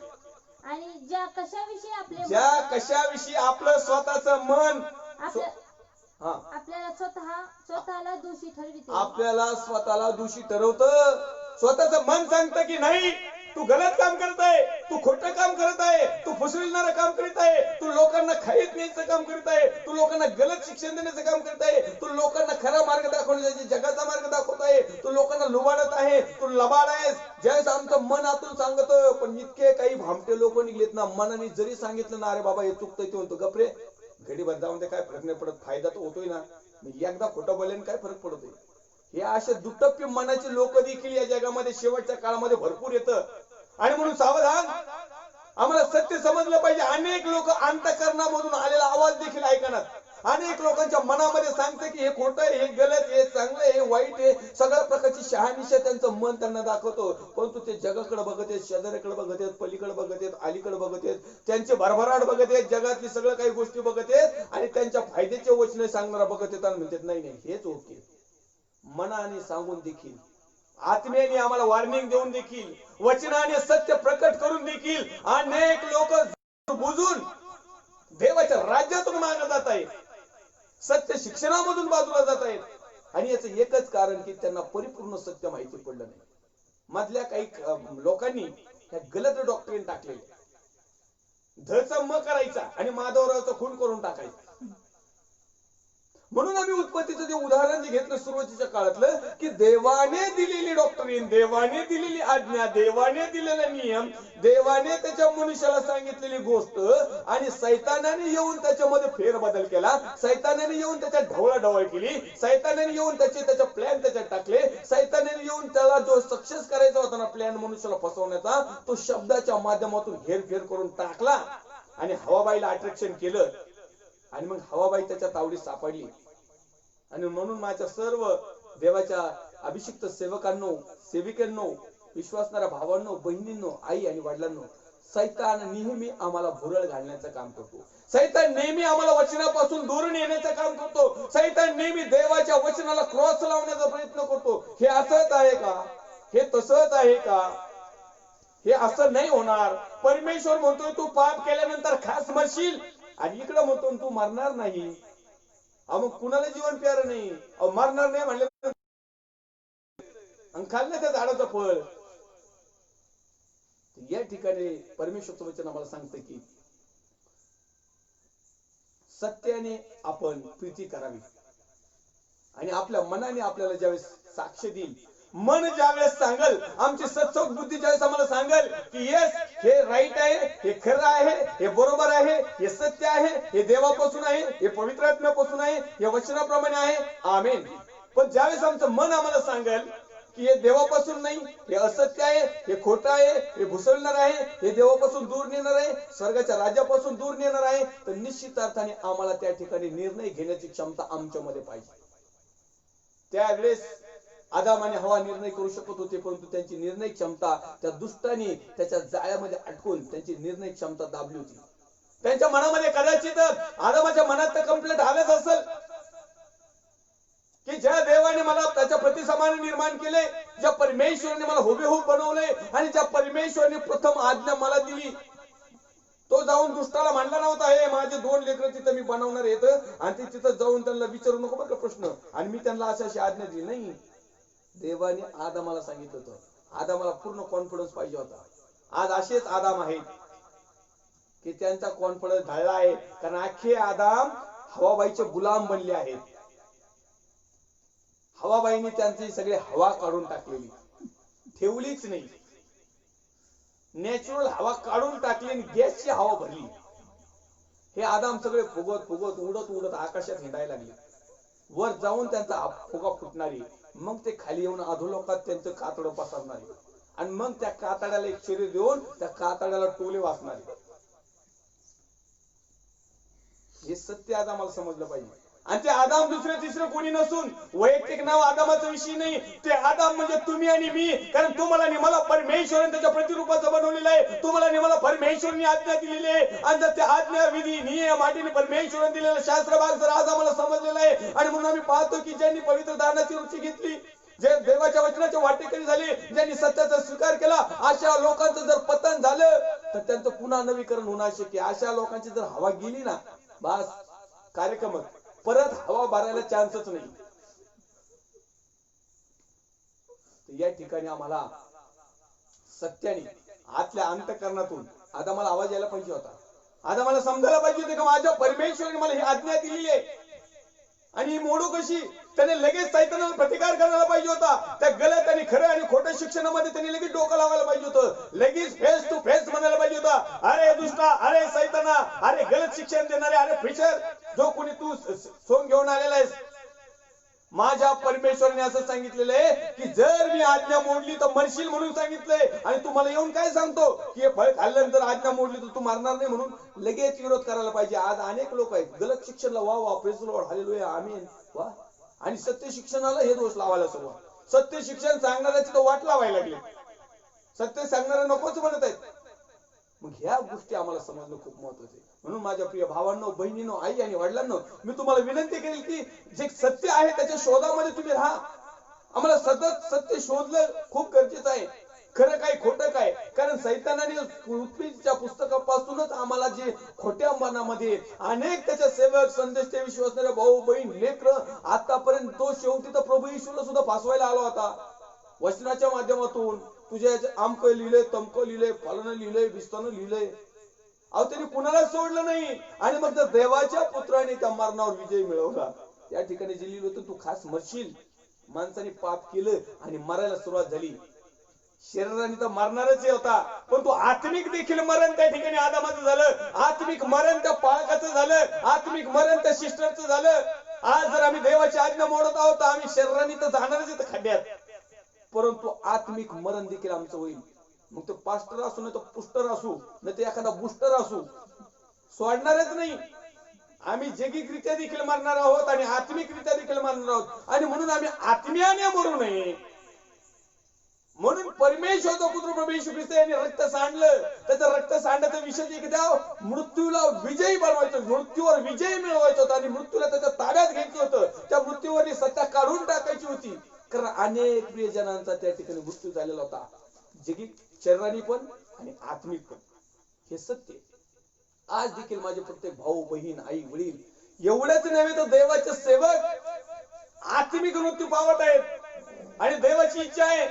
आणि ज्या कशाविषयी कशाविषयी आपलं स्वतःच मन आपल्याला स्वतःला दोषी ठरविते, आपल्याला स्वतःला दोषी ठरवतं. स्वतःच मन सांगतं की नाही तू गलत काम करत आहे, तू खोटं काम करत आहे, तू फसविणारं काम करीत आहे, तू लोकांना खाईत न्यायचं काम करीत आहे, तू लोकांना गलत शिक्षण देण्याचं काम करत आहे, तू लोकांना खरा मार्ग दाखवण्याचा जगाचा मार्ग दाखवत आहे, तू लोकांना लुबाडत आहे, तू लबाड आहेस. ज्यावेळेस आमचं मन आतून सांगत, पण इतके काही भामटे लोक निघलेत ना, मनाने जरी सांगितलं ना अरे बाबा हे चुकतंय ते म्हणतो गपरे घडीभर जाऊन ते काय फरक नाही पडत, फायदा तर होतोय ना, एकदा खोटं बोलल्याने काय फरक पडतोय. हे असे दुटप्पी मनाचे लोक देखील या जगामध्ये शेवटच्या काळामध्ये भरपूर येतं. आणि म्हणून सावधान, आम्हाला सत्य समजलं पाहिजे. अनेक लोक अंतःकरणामधून आलेला आवाज देखील ऐकणार, अनेक लोकांच्या मनामध्ये सांगते की हे खोटं आहे, हे गलत, हे चांगलं, हे वाईट आहे, सगळ्या प्रकारची शहानिशा त्यांचं मन त्यांना दाखवतो. परंतु ते जगाकडे बघत आहेत, शेजाऱ्याकडे बघत आहेत, पलीकडे बघत आहेत, अलीकडे बघत आहेत, त्यांचे भरभराट बघत आहेत, जगातली सगळं काही गोष्टी बघत आहेत आणि त्यांच्या फायद्याचे वचने सांगणारा बघत आहेत आणि म्हणतात नाही नाही हेच ओके. मनाने सांगून देखील, आत्म्याने आम्हाला वॉर्निंग देऊन देखील, वचनाने सत्य प्रकट करून देखील अनेक लोक बुजून देवाच्या राज्यातून मागे जात आहेत, सत्य शिक्षणामधून बाजूला जात आहेत. आणि याचं एकच कारण की त्यांना परिपूर्ण सत्य माहिती पडलं नाही. मधल्या काही लोकांनी ह्या गलत डॉक्टरीन टाकलेले, धचा म करायचा आणि माधवरावचा खून करून टाकायचा. म्हणून आम्ही उत्पत्तीचं जे उदाहरण जे घेतलं सुरुवातीच्या काळातलं की देवाने दिलेली डॉक्टरीन, देवाने दिलेली आज्ञा, देवाने दिलेला नियम, देवाने त्याच्या मनुष्याला सांगितलेली गोष्ट आणि सैतानाने येऊन त्याच्यामध्ये फेरबदल केला, सैतानाने येऊन त्याच्यात ढवळाढवळ केली, सैतानाने येऊन त्याचे प्लॅन त्याच्यात टाकले, सैतानाने येऊन त्याला जो सक्सेस करायचा होता ना प्लॅन मनुष्याला फसवण्याचा, तो शब्दाच्या माध्यमातून हेरफेर करून टाकला आणि हवाबाईला अट्रॅक्शन केलं. आणि मग हवाबाई त्याच्या तावडीत सापडली. आणि म्हणून माझ्या सर्व देवाच्या अभिषिक्त सेवकांनो, सेविकांनो, विश्वासणाऱ्या भावांनो, बहिणींनो, आई आणि वडिलांनो, सैतान नेहमी आम्हाला भुरळ घालण्याचं काम करतो. सैतान नेहमी आम्हाला वचनापासून दूर नेण्याचं काम करतो. सैतान नेहमी देवाच्या वचनाला क्रॉस लावण्याचा प्रयत्न करतो. हे असंच आहे का, हे तसंच आहे का, हे असं नाही होणार. परमेश्वर म्हणतोय तू पाप केल्यानंतर खास मरशील आणि इकडे म्हणतो तू मरणार नाही. मग कुणाला जीवन प्यार नाही, मरणार नाही म्हणले खाल्लं त्या झाडाचं फळ. या ठिकाणी परमेश्वरचं वचन आम्हाला सांगतं की सत्याने आपण प्रीती करावी आणि आपल्या मनाने आपल्याला ज्यावेळेस साक्ष देईल, मन ज्यावेळेस सांगल, आमची सत्सोग बुद्धी ज्यावेळेस आम्हाला सांगल की येस हे राईट आहे, हे खरं आहे, हे बरोबर आहे, हे सत्य आहे, हे देवापासून आहे, हे पवित्र आत्म्यापासून आहे, हे वचनाप्रमाणे आहे, आमेन. पण ज्यावेळेस आमचं मन आम्हाला सांगल की हे देवापासून नाही, हे असत्य आहे, हे खोटं आहे, हे घुसळणार आहे, हे देवापासून दूर नेणार आहे, स्वर्गाच्या राज्यापासून दूर नेणार आहे, तर निश्चित अर्थाने आम्हाला त्या ठिकाणी निर्णय घेण्याची क्षमता आमच्यामध्ये पाहिजे. त्यावेळेस आदाम आणि हवा निर्णय करू शकत होते, परंतु त्यांची निर्णय क्षमता त्या दुष्टाने त्याच्या जाळ्यामध्ये अटकून त्यांची निर्णय क्षमता दाबली होती. त्यांच्या मनामध्ये कदाचित आदमाच्या मनात तर कंप्लेंट आलंच असेल की ज्या देवाने मला त्याच्या प्रतिसमान निर्माण केले, ज्या परमेश्वराने मला हुबेहूब बनवले आणि ज्या परमेश्वराने प्रथम आज्ञा मला दिली, तो जाऊन दुष्टाला म्हणला नव्हता, हे माझे 2 लेकरं तिथं मी बनवणार येत आणि ते तिथं जाऊन त्यांना विचारू नको बरं का प्रश्न, आणि मी त्यांना अशी आज्ञा दिली नाही. देवाने आदामाला सांगितलं होतं. आदामाला पूर्ण कॉन्फिडन्स पाहिजे होता. आज असेच आदाम आहेत की त्यांचा कॉन्फिडन्स ढळला आहे, कारण अख्खे आदाम हवाबाईचे गुलाम बनले आहेत. हवाबाईने त्यांची सगळी हवा काढून टाकलेली, ठेवलीच नाही. नॅचरल हवा काढून टाकली आणि गॅसची हवा भरली. हे आदाम सगळे फुगत फुगत उडत उडत आकाशात हिंडायला लागले. वर जाऊन त्यांचा फुगा फुटणारी, मग ते खाली येऊन अधोलोकात त्यांचं कातडं पसरणारे, आणि मग त्या कातड्याला एक शरीर देऊन त्या कातड्याला टोले वाचणारे. हे सत्य आज आम्हाला समजलं पाहिजे. आणि ते आदाम दुसरे तिसरे कोणी नसून, वैयक्तिक नाव आदामाचा विषय नाही, ते आदाम म्हणजे तुम्ही आणि मी. कारण तुम्हाला आणि मला परमेश्वराने त्याच्या प्रतिरूपाचं बनवलेलं आहे. तुम्हाला आणि मला परमेश्वराने आज्ञा दिलेली आहे, आणि जर त्या आज्ञा विधी नियम अटीने परमेश्वराने दिलेला शास्त्र भाग जर आज आम्हाला समजलेला आहे, आणि म्हणून आम्ही पाहतो की ज्यांनी पवित्र दानाची रुची घेतली, जे देवाच्या वचनाचे वाटेकरी झाले, ज्यांनी सत्याचा स्वीकार केला, अशा लोकांचं जर पतन झालं तर त्यांचं पुन्हा नवीकरण होणार शक्य. अशा लोकांची जर हवा गेली ना, बस कार्यक्रम, परत हवा भरायला चान्सच नाही. या ठिकाणी आम्हाला सत्याने आतल्या अंतःकरणातून आदामाला आवाज यायला पाहिजे होता. आदामाला समजायला पाहिजे होते की माझ्या परमेश्वराने मला ही आज्ञा दिलेली आहे, आणि ही मोडू कशी. त्याने लगेच सैतानाला प्रतिकार करायला पाहिजे होता. त्या गलत आणि खरं आणि खोट्या शिक्षणामध्ये त्यांनी लगेच डोकं लावायला पाहिजे होतं. लगेच फेस टू फेस म्हणायला पाहिजे होता, अरे दुष्टा, अरे सैताना, अरे गलत शिक्षण देणारे, अरे प्रिशर, जो कोणी तू सोंग घेऊन आलेला आहेस, माझ्या परमेश्वराने असं सांगितलेलं आहे की जर मी आज्ञा मोडली तर मरशील म्हणून सांगितलंय, आणि तू मला येऊन काय सांगतो की हे फळ खाल्ल्यानंतर आज्ञा मोडली तर तू मारणार नाही म्हणून लगेच विरोध करायला पाहिजे. आज अनेक लोक आहेत गलत शिक्षणला वा वा प्रेज लॉर्ड हालेलुया आमीन वा, आणि सत्य शिक्षणाला हे दोष लावायला सुरुवात. सत्य शिक्षण सांगणाऱ्याची तो वाट लावायला लागले, सत्य सांगणारे नकोच म्हणत आहेत. मग ह्या गोष्टी आम्हाला समजणं खूप महत्वाचं आहे. म्हणून माझ्या प्रिय भावांनो, बहिणींनो, आई आणि वडिलांनो, मी तुम्हाला विनंती करेल की जे सत्य आहे त्याच्या शोधामध्ये तुम्ही राहा. आम्हाला सतत सत्य शोधलं खूप गरजेचं आहे, खरं काय खोटं काय. कारण सैतानाने पृथ्वीच्या पुस्तकापासूनच आम्हाला जे खोट्या मनामध्ये अनेक त्याच्या सेवक संदेश ते विश्वासणारे भाऊ बहीण लेकर, आतापर्यंत तो शेवटी तर प्रभू येशूला सुद्धा फासवायला आला होता वचनाच्या माध्यमातून. तुझ्या आमक लिहिलंय, तमक लिहिलंय, फलानं लिहिलंय, बिस्तानं लिहिलंय. अहो त्यांनी कुणाला सोडलं नाही, आणि मग जर देवाच्या पुत्राने त्या मरणावर विजय मिळवला. त्या ठिकाणी जे लिहिलं होतं तू खास मरशील, माणसाने पाप केलं आणि मरायला सुरुवात झाली. शरीराने तर मरणारच होता, पण तो आत्मिक देखील मरण त्या ठिकाणी आदामाचं झालं, आत्मिक मरण त्या पाळकाचं झालं, आत्मिक मरण त्या सिस्टरचं झालं. आज जर आम्ही देवाची आज्ञा मोडत आहोत तर आम्ही शरीराने तर जाणारच इथं खड्ड्यात, परंतु आत्मिक मरण देखील आमचं होईल. मग तो पास्टर असू नाही तो पुस्टर असू नाही ते एखादा बुस्टर असू, सोडणारच नाही. आम्ही जैगिकरित्या देखील मरणार आहोत आणि आत्मिकरित्या देखील मरणार आहोत, आणि म्हणून आम्ही आत्म्याने मरू नये. म्हणून परमेश्वरचा पुत्र प्रभू येशू ख्रिस्त यांनी रक्त सांडलं. त्याचं रक्त सांडण्याचा विषय की त्या मृत्यूला विजयी बनवायचं, मृत्यूवर विजय मिळवायचा होता, आणि मृत्यूला त्याच्या ताब्यात घ्यायचं होतं. त्या मृत्यूवरची सत्ता काढून टाकायची होती. कारण अनेक प्रियजनांचा त्या ठिकाणी मृत्यू झालेला होता, जैगिक शरीरानी पण आणि आत्मिक पण. हे सत्य आज देखील माझे प्रत्येक भाऊ बहीण आई वडील एवढेच नव्हे तर देवाचे सेवक आत्मिक मृत्यू पावत आहेत, आणि देवाची इच्छा आहे.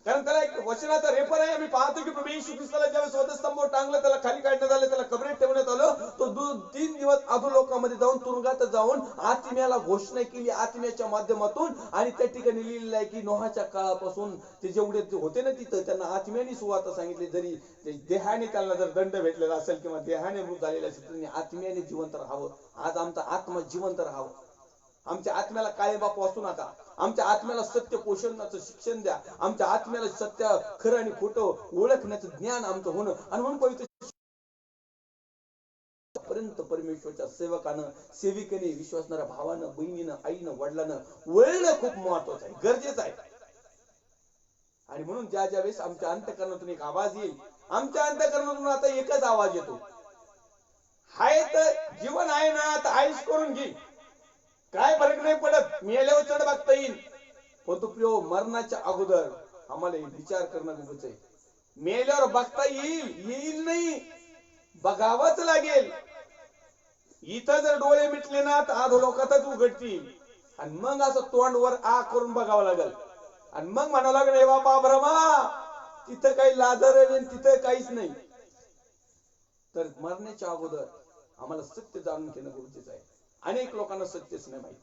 कारण त्याला एक वचनाचा रेफर आहे. आम्ही पाहतो की प्रभू येशू ख्रिस्ताला ज्यावेळेस वधस्तंभावर टांगलं, त्याला खाली काढण्यात आलं, त्याला कबरीत ठेवण्यात आलं. तो 3 दिवस अधोलोकामध्ये जाऊन तुरुंगात जाऊन आत्म्याला घोषणा केली आत्म्याच्या माध्यमातून. आणि त्या ठिकाणी लिहिलेलं आहे की नोहाच्या काळापासून ते जेवढे होते ना तिथं त्यांना आत्म्याने सुवार्ता सांगितली. जरी देहाने त्यांना जर दंड भेटलेला असेल किंवा देहाने मृत झालेला असेल, त्यांनी आत्म्याने जिवंत राहावं. आज आमचा आत्मा जिवंत राहावं. आमच्या आत्म्याला काळीबाप वाचू नका. आमच्या आत्म्याला सत्य पोषणाचं शिक्षण द्या. आमच्या आत्म्याला सत्य खरं आणि खोटं ओळखण्याचं ज्ञान आमचं होणं. आणि म्हणून पवित्र पर्यंत परमेश्वरच्या सेवकानं सेविकेने विश्वासणाऱ्या भावानं बहिणीनं आईनं वडिलांना वळणं खूप महत्वाचं आहे, गरजेचं आहे. आणि म्हणून ज्या ज्या वेळेस आमच्या अंतःकरणातून एक आवाज येईल, आमच्या अंतःकरणातून आता एकच आवाज येतो हाय तर जीवन आहे ना, आता आयुष करून घे, काय फरक नाही पडत, मेल्यावर चढ बघता येईल. पण तो प्रिय मरणाच्या अगोदर आम्हाला विचार करणं गरजेचं आहे. मेल्यावर बघता येईल नाही, बघावंच लागेल. इथं जर डोळे मिटले ना तर अधोलोकातच उघडतील, आणि मग असं तोंडवर आ करून बघावं लागेल, आणि मग म्हणावं लागेल हे बाबा भ्रमा, तिथं काही लाजर आहे तिथं काहीच नाही. तर मरण्याच्या अगोदर आम्हाला सत्य जाणून घेणं गरजेचं आहे. अनेक लोकांना सत्यच नाही माहिती,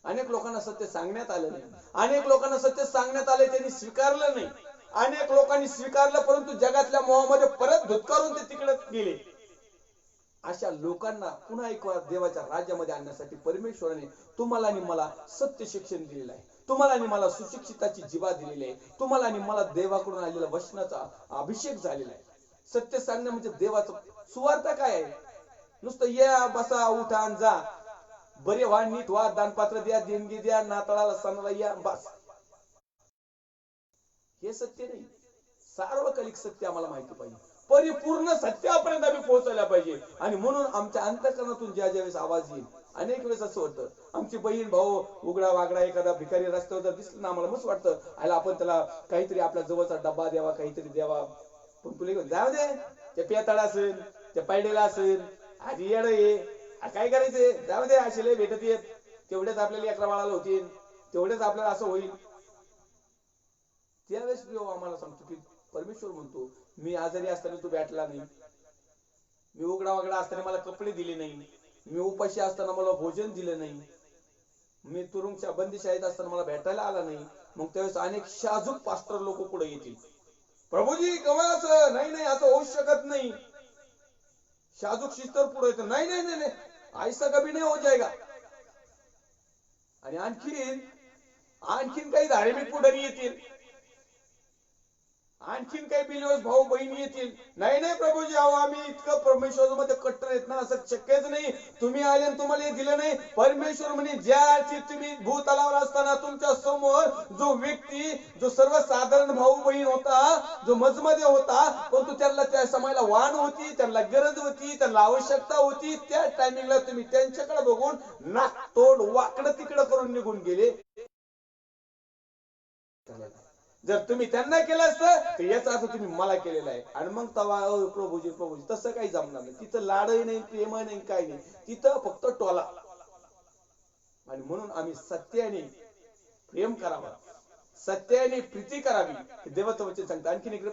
अनेक लोकांना सत्य सांगण्यात आलं नाही, अनेक लोकांना सत्य सांगण्यात आले त्यांनी स्वीकारलं नाही, अनेक लोकांनी स्वीकारलं परंतु जगातल्या मोहामध्ये परत धुतकारून ते तिकडे गेले. अशा लोकांना पुन्हा एक वेळा देवाच्या राज्यामध्ये आणण्यासाठी परमेश्वराने तुम्हाला आणि मला सत्य शिक्षण दिलेलं आहे, तुम्हाला आणि मला सुशिक्षिताची जिभा दिलेली आहे, तुम्हाला आणि मला देवाकडून आलेला वचनाचा अभिषेक झालेला आहे. सत्य सांगणं म्हणजे देवाचं सुवार्थ काय आहे? नुसतं या बसा उठा आणि जा, बरे व्हा, नीट व्हा, दानपात्र द्या, देणगी द्या, नाताळाला सणाला या, बस, हे सत्य नाही. सार्वकालिक सत्य आम्हाला माहिती पाहिजे, परिपूर्ण सत्यापर्यंत आम्ही पोहोचायला पाहिजे. आणि म्हणून आमच्या अंतःकरणातून ज्या ज्यावेळेस आवाज येईल, अनेक वेळेस असं होतं आमची बहीण भाऊ उघडा वागडा एखादा भिकारी रस्त्यावर जर दिसलं ना, आम्हाला मस्त वाटतं आयला आपण त्याला काहीतरी आपल्या जवळचा डब्बा द्यावा, काहीतरी द्यावा. पण तुला जाऊ दे, ते पेताळ असेल, ते पायडेला असेल, आधी येड ये, काय करायचंय, जाऊ दे, असे लय भेटत येत, तेवढेच आपल्याला अकरा बाळाला होतील, तेवढेच आपल्याला असं होईल. त्यावेळेस आम्हाला सांगतो की परमेश्वर म्हणतो, मी आजारी असताना तू भेटला नाही, मी उघडा वागडा असताना मला कपडे दिले नाही, मी उपाशी असताना मला भोजन दिलं नाही, मी तुरुंगच्या बंदीशाळेत असताना मला भेटायला आला नाही. मग त्यावेळेस अनेक शाजूक पास्टर लोक पुढे येतील, प्रभूजी कमाल, नाही नाही असं होऊ शकत नाही. शाजूक शिस्तर पुढे येतो, नाही नाही नाही नाही ऐसा कभी नाही हो जाएगा. आणि आणखीन काही धार्मिक पुढारी येतील, आणखीन काही बिलिव्हर्स भाऊ बहिणी येतील, नाही नाही प्रभूजी, अहो आम्ही इतकं परमेश्वरामध्ये कट्टर आहेत ना, असं शक्यच नाही, तुम्ही आले आणि तुम्हाला हे दिलं नाही. परमेश्वर म्हणे, ज्या तुम्ही भूतलावर असताना तुमच्या समोर जो व्यक्ती, जो सर्वसाधारण भाऊ बहीण होता, जो मजमध्ये होता, परंतु त्यांना त्या समाजाला वाण होती, त्यांना गरज होती, त्यांना आवश्यकता होती, त्या टायमिंगला तुम्ही त्यांच्याकडे बघून नाक तोंड वाकडं तिकडं करून निघून गेले. जर तुम्ही त्यांना केलं असतं तर याचा अर्थ तुम्ही मला केलेला आहे. आणि मग तवा प्रभूजी प्रभूजी तसं काही जमणार नाही. तिथं लाडही नाही, प्रेम नाही, काही नाही, तिथं फक्त टोला. आणि म्हणून आम्ही सत्याने प्रेम करावं, सत्याने प्रीती करावी, देवाचं वचन सांगतं. आणखीन एक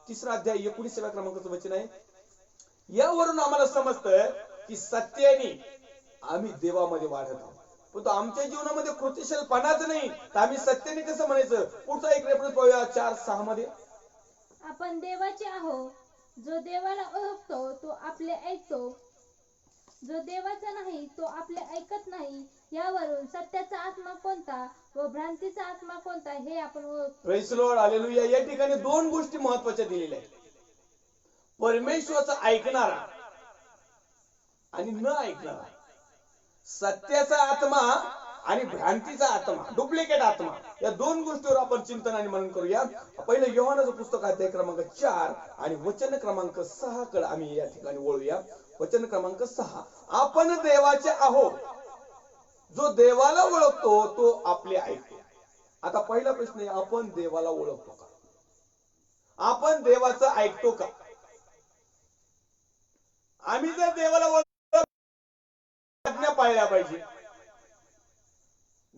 तिसरा अध्याय 19व्या क्रमांकाचं वचन आहे. यावरून आम्हाला समजतं की सत्याने आम्ही देवामध्ये वाढत आहोत, पण तो आमच्या जीवनामध्ये कृतिशीलपणाच नाही, तर आम्ही सत्याने कसं म्हणायचं? पुढचा एक रेफरन्स पाहूया 4:6 मध्ये. आपण देवाचे आहोत, जो देवाला ओळखतो तो आपले ऐकतो, जो देवाचा नाही तो आपले ऐकत नाही. यावरून सत्याचा आत्मा कोणता व भ्रांतीचा आत्मा कोणता हे आपण ओळखतो. Praise Lord, hallelujah. या ठिकाणी दोन गोष्टी महत्वाच्या दिलेल्या आहेत, परमेश्वराचा ऐकणारा आणि न ऐकणारा, सत्याचा आत्मा आणि भ्रांतीचा आत्मा, डुप्लिकेट आत्मा. या दोन गोष्टीवर आपण चिंतन आणि मनन करूया. पहिलं योहानाचं पुस्तक अध्याय क्रमांक 4 आणि वचन क्रमांक 6 कडे आम्ही या ठिकाणी वळूया. वचन क्रमांक 6, आपण देवाचे आहोत, जो देवाला ओळखतो तो आपले ऐकतो. आता पहिला प्रश्न आहे, आपण देवाला ओळखतो का? आपण देवाचं ऐकतो का? आम्ही जर देवाला आज्ञा पाळल्या पाहिजे.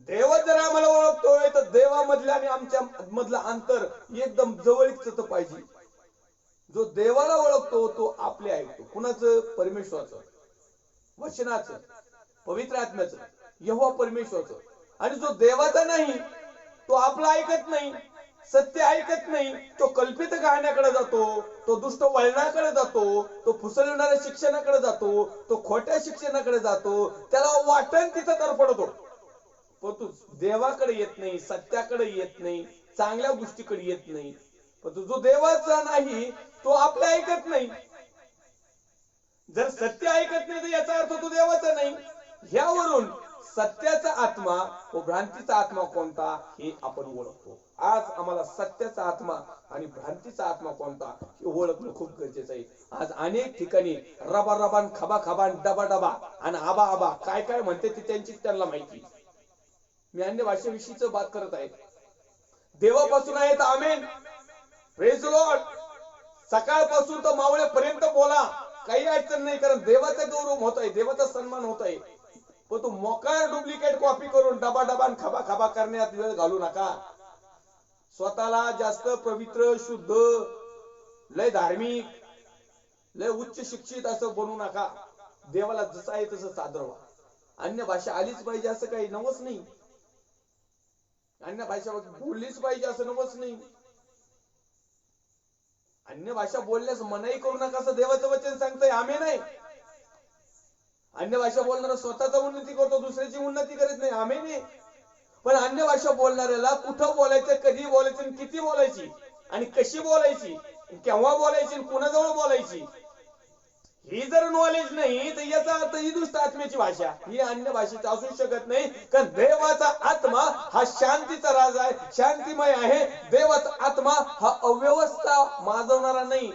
देव जर आम्हाला ओळखतोय तर देवामधल्या आणि आमच्या मधलं अंतर एकदम जवळच पाहिजे. जो देवाला ओळखतो तो आपले ऐकतो. कुणाचं? परमेश्वराचं, वचनाचं, पवित्र आत्म्याचं, यहोवा परमेश्वराचं. आणि जो देवाचा नाही तो आपला ऐकत नाही, सत्य ऐकत नाही, तो कल्पित कहाण्याकडे जातो, तो दुष्ट वळणाकडे जातो, तो फुसवणाऱ्या शिक्षणाकडे जातो, तो खोट्या शिक्षणाकडे जातो, त्याला वाटण तिथं तर पडतो, पण तू देवाकडे येत नाही, सत्याकडे येत नाही, चांगल्या गोष्टीकडे येत नाही. पण जो देवाचा नाही तो आपल्या ऐकत नाही. जर सत्य ऐकत नाही तर याचा अर्थ तो देवाचा नाही. ह्यावरून सत्याचा आत्मा व भ्रांतीचा आत्मा कोणता हे आपण ओळखतो. आज आम्हाला सत्याचा आत्मा आणि भ्रांतीचा आत्मा कोणता हे ओळखणं खूप गरजेचं आहे. आज अनेक ठिकाणी रबा रबान खबा खबान डबा डबा आणि आबा आबा काय काय म्हणते ते त्यांचीच त्यांना माहिती. मी अन्य भाषेविषयीच बात करत आहे. देवापासून आहेत आमेन, प्रेज लॉर्ड. सकाळपासून तर मावळेपर्यंत बोला, काही अडचण नाही, कारण देवाचा गौरव होत आहे, देवाचा सन्मान होत आहे. पण तू मोकार डुप्लिकेट कॉपी करून डबा डबा खबा खबा करण्यात वेळ घालू नका. स्वतःला जास्त पवित्र, शुद्ध, लय धार्मिक, लय उच्च शिक्षित असं बनवू नका. देवाला जसं आहे तसं सादर व्हा. अन्य भाषा आलीच पाहिजे असं काही नवच नाही. अन्य भाषा बोललीच पाहिजे असं नवच नाही. अन्य भाषा बोलण्यास मनाई करू नका असं देवाचं वचन सांगतंय. आम्ही नाही. अन्य भाषा बोलणारा स्वतःचा उन्नती करतो, दुसऱ्याची उन्नती करत नाही. आम्ही नाही. पण अन्य भाषा बोलणाऱ्याला कुठं बोलायचं, कधी बोलायचं, किती बोलायची आणि कशी बोलायची, केव्हा बोलायची, कुणाजवळ बोलायची, ही जर नॉलेज नाही तर याचा अर्थ ही दुष्ट आत्म्याची भाषा, ही अन्य भाषेची असू शकत नाही. कारण देवाचा आत्मा हा शांतीचा राज आहे, शांतिमय आहे. देवाचा आत्मा हा अव्यवस्था माजवणारा नाही,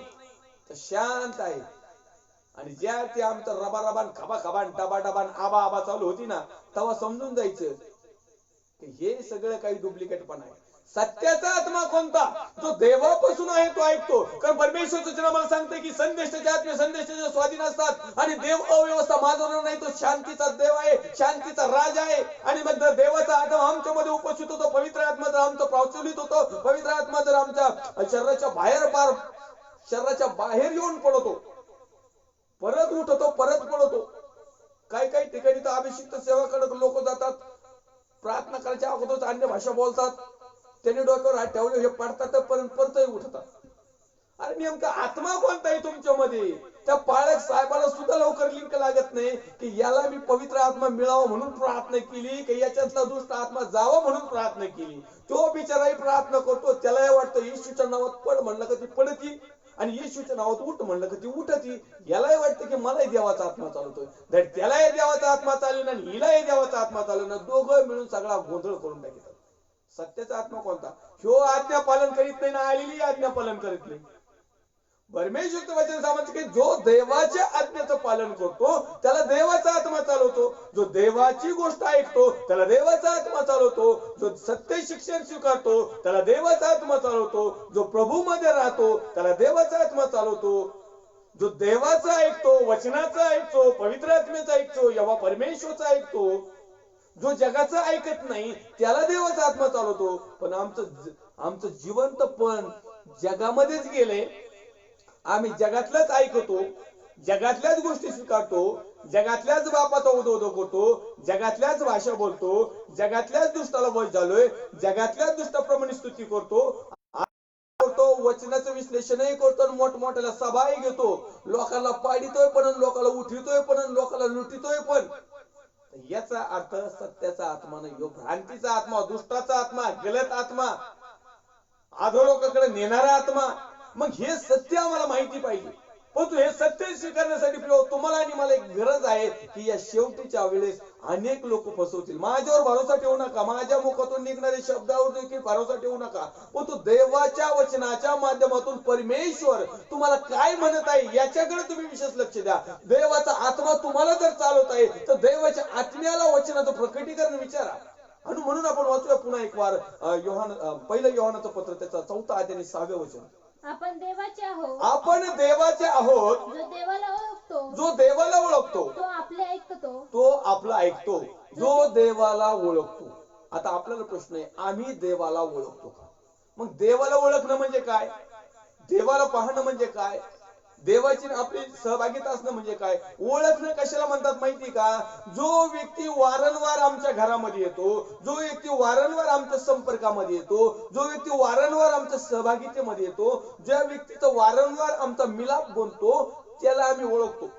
तर शांत आहे. आणि ज्या ते आमचं रबा रबान खबा खबान डबा डबान आबा आबा चालू होती ना, तेव्हा समजून जायचं की हे सगळं काही डुप्लिकेट पण आहे. सत्याचा आत्मा कोणता, जो देवापासून आहे तो ऐकतो. कारण परमेश्वरचं वचन आम्हाला सांगते की संदेशाचे आत्मे संदेशाच्या स्वाधीन असतात आणि देव अव्यवस्था माजवणार नाही. तो शांतीचा देव आहे, शांतीचा राज आहे. आणि मग जर देवाचा आत्मा आमच्यामध्ये उपस्थित होतो, पवित्र आत्मा जर आमचं प्रज्वलित होतो, पवित्र आत्मा जर आमच्या शरीराच्या बाहेर येऊन पडतो, परत उठतो, परत पडतो. काही काही ठिकाणी तर अभिषिक्त सेवाकडे लोक जातात, प्रार्थना करायच्या अगोदरच अन्य भाषा बोलतात, त्याने डोक्यावर हात ठेवले, हे पडतात परतही उठतात. अरे नेमका आत्मा कोणता आहे तुमच्यामध्ये? त्या पाळक साहेबाला सुद्धा लवकर लिंक लागत नाही की याला मी पवित्र आत्मा मिळावा म्हणून प्रार्थना केली, की याच्यातला दुष्ट आत्मा जावा म्हणून प्रार्थना केली. तो बिचाराही प्रार्थना करतो, त्यालाही वाटतं येशूच्या नावात पड म्हणलं का ती पडती, आणि येशूच्या नावात उठ म्हणलं का ती उठती. यालाही वाटतं की मलाही देवाचा आत्मा चालवतोय, तर त्यालाही देवाचा आत्मा चालवणार आणि हिलाही देवाचा आत्मा चालवणार, दोघं मिळून सगळा गोंधळ करून टाकतात. सत्याचा आत्मा कोणता? ह्यो आज्ञा पालन करीत नाही ना आलेली आज्ञा पालन करीत नाही. परमेश्वरचं वचन सांगतं की जो देवाच्या आज्ञेचं पालन करतो त्याला देवाचा आत्मा चालवतो. जो देवाची गोष्ट ऐकतो त्याला देवाचा आत्मा चालवतो. जो सत्य शिक्षण स्वीकारतो त्याला देवाचा आत्मा चालवतो. जो प्रभू मध्ये राहतो त्याला देवाचा आत्मा चालवतो. जो देवाचं ऐकतो, वचनाचं ऐकतो, पवित्र आत्म्याचं ऐकतो, यहोवा परमेश्वरचं ऐकतो, जो जगाचं ऐकत नाही त्याला देवाचा आत्मा चालवतो. पण आमचं जिवंतपण जगामध्येच गेले. आम्ही जगातलंच ऐकतो, जगातल्याच गोष्टी स्वीकारतो, जगातल्याच बापाचा उदो करतो, जगातल्याच भाषा बोलतो, जगातल्याच दुष्टाला वश झालोय, जगातल्याच दुष्टाप्रमाणे स्तुती करतो, वचनाचं विश्लेषणही करतो, मोठमोठ्याला सभाही घेतो, लोकांना पाडितोय पण, लोकांना उठवितोय पण, लोकांना लुटितोय पण. याचा अर्थ सत्याचा आत्मा नाही, यो भ्रांतीचा आत्मा, दुष्टाचा आत्मा, गलत आत्मा, अधोलोकाकडे नेणारा आत्मा. मग हे सत्य आम्हाला माहिती पाहिजे. परंतु हे सत्य स्वीकारण्यासाठी तुम्हाला आणि मला एक गरज आहे की या शेवटीच्या वेळेस अनेक लोक फसवतील. माझ्यावर भरोसा ठेवू नका, माझ्या मुखातून निघणारे शब्दावर देखील भरोसा ठेवू नका. परंतु देवाच्या वचनाच्या माध्यमातून परमेश्वर तुम्हाला काय म्हणत आहे याच्याकडे तुम्ही विशेष लक्ष द्या. देवाचा आत्मा तुम्हाला जर चालवत आहे तर देवाच्या आत्म्याला वचनाचं प्रकटीकरण विचारा. आणि म्हणून आपण वाचूया पुन्हा एक वार पहिलं योहानाचं पत्र, त्याचा 4 अध्याय आणि 6 वचन. आपण देवाचे आहोत, आपण देवाचे आहोत, जो देवाला ओळखतो, जो देवाला ओळखतो, तो आपले ऐकतो, तो आपला ऐकतो, जो देवाला ओळखतो. आता आपल्याला प्रश्न आहे, आम्ही देवाला ओळखतो का? मग देवाला ओळखणं म्हणजे काय? देवाला पाहणं म्हणजे काय? देवाची आपली सहभागिता असणं म्हणजे काय? ओळखणं कशाला म्हणतात माहिती का? जो व्यक्ती वारंवार आमच्या घरामध्ये येतो, जो व्यक्ती वारंवार आमच्या संपर्कामध्ये येतो, जो व्यक्ती वारंवार आमच्या सहभागितेमध्ये येतो, ज्या व्यक्तीचा वारंवार आमचा मिलाप बनतो, त्याला आम्ही ओळखतो.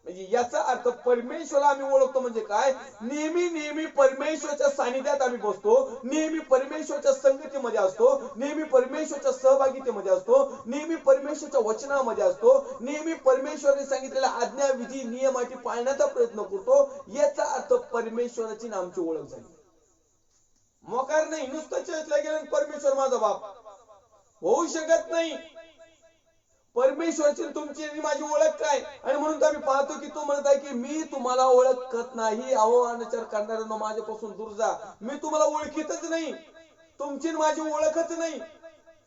म्हणजे याचा अर्थ परमेश्वराला आम्ही ओळखतो म्हणजे काय? नेहमी परमेश्वरच्या सानिध्यात आम्ही बसतो, नेहमी परमेश्वरच्या संगतीमध्ये असतो, नेहमी परमेश्वरच्या सहभागितेमध्ये असतो, नेहमी परमेश्वरच्या वचनामध्ये असतो, नेहमी परमेश्वराने सांगितलेल्या आज्ञा, विधी, नियमाटी पाळण्याचा प्रयत्न करतो. याचा अर्थ परमेश्वराची आमची ओळख झाली. मोकार नाही, नुसतं चर्चला गेलं परमेश्वर माझा बाप होऊ शकत नाही. परमेश्वरची तुमची आणि माझी ओळख काय? आणि म्हणून तर आम्ही पाहतो की तो म्हणत आहे की मी तुम्हाला ओळखत नाही, अवमानचर करणाऱ्यांनो माझ्यापासून दूर जा. मी तुम्हाला ओळखीतच नाही, तुमची माझी ओळखच नाही.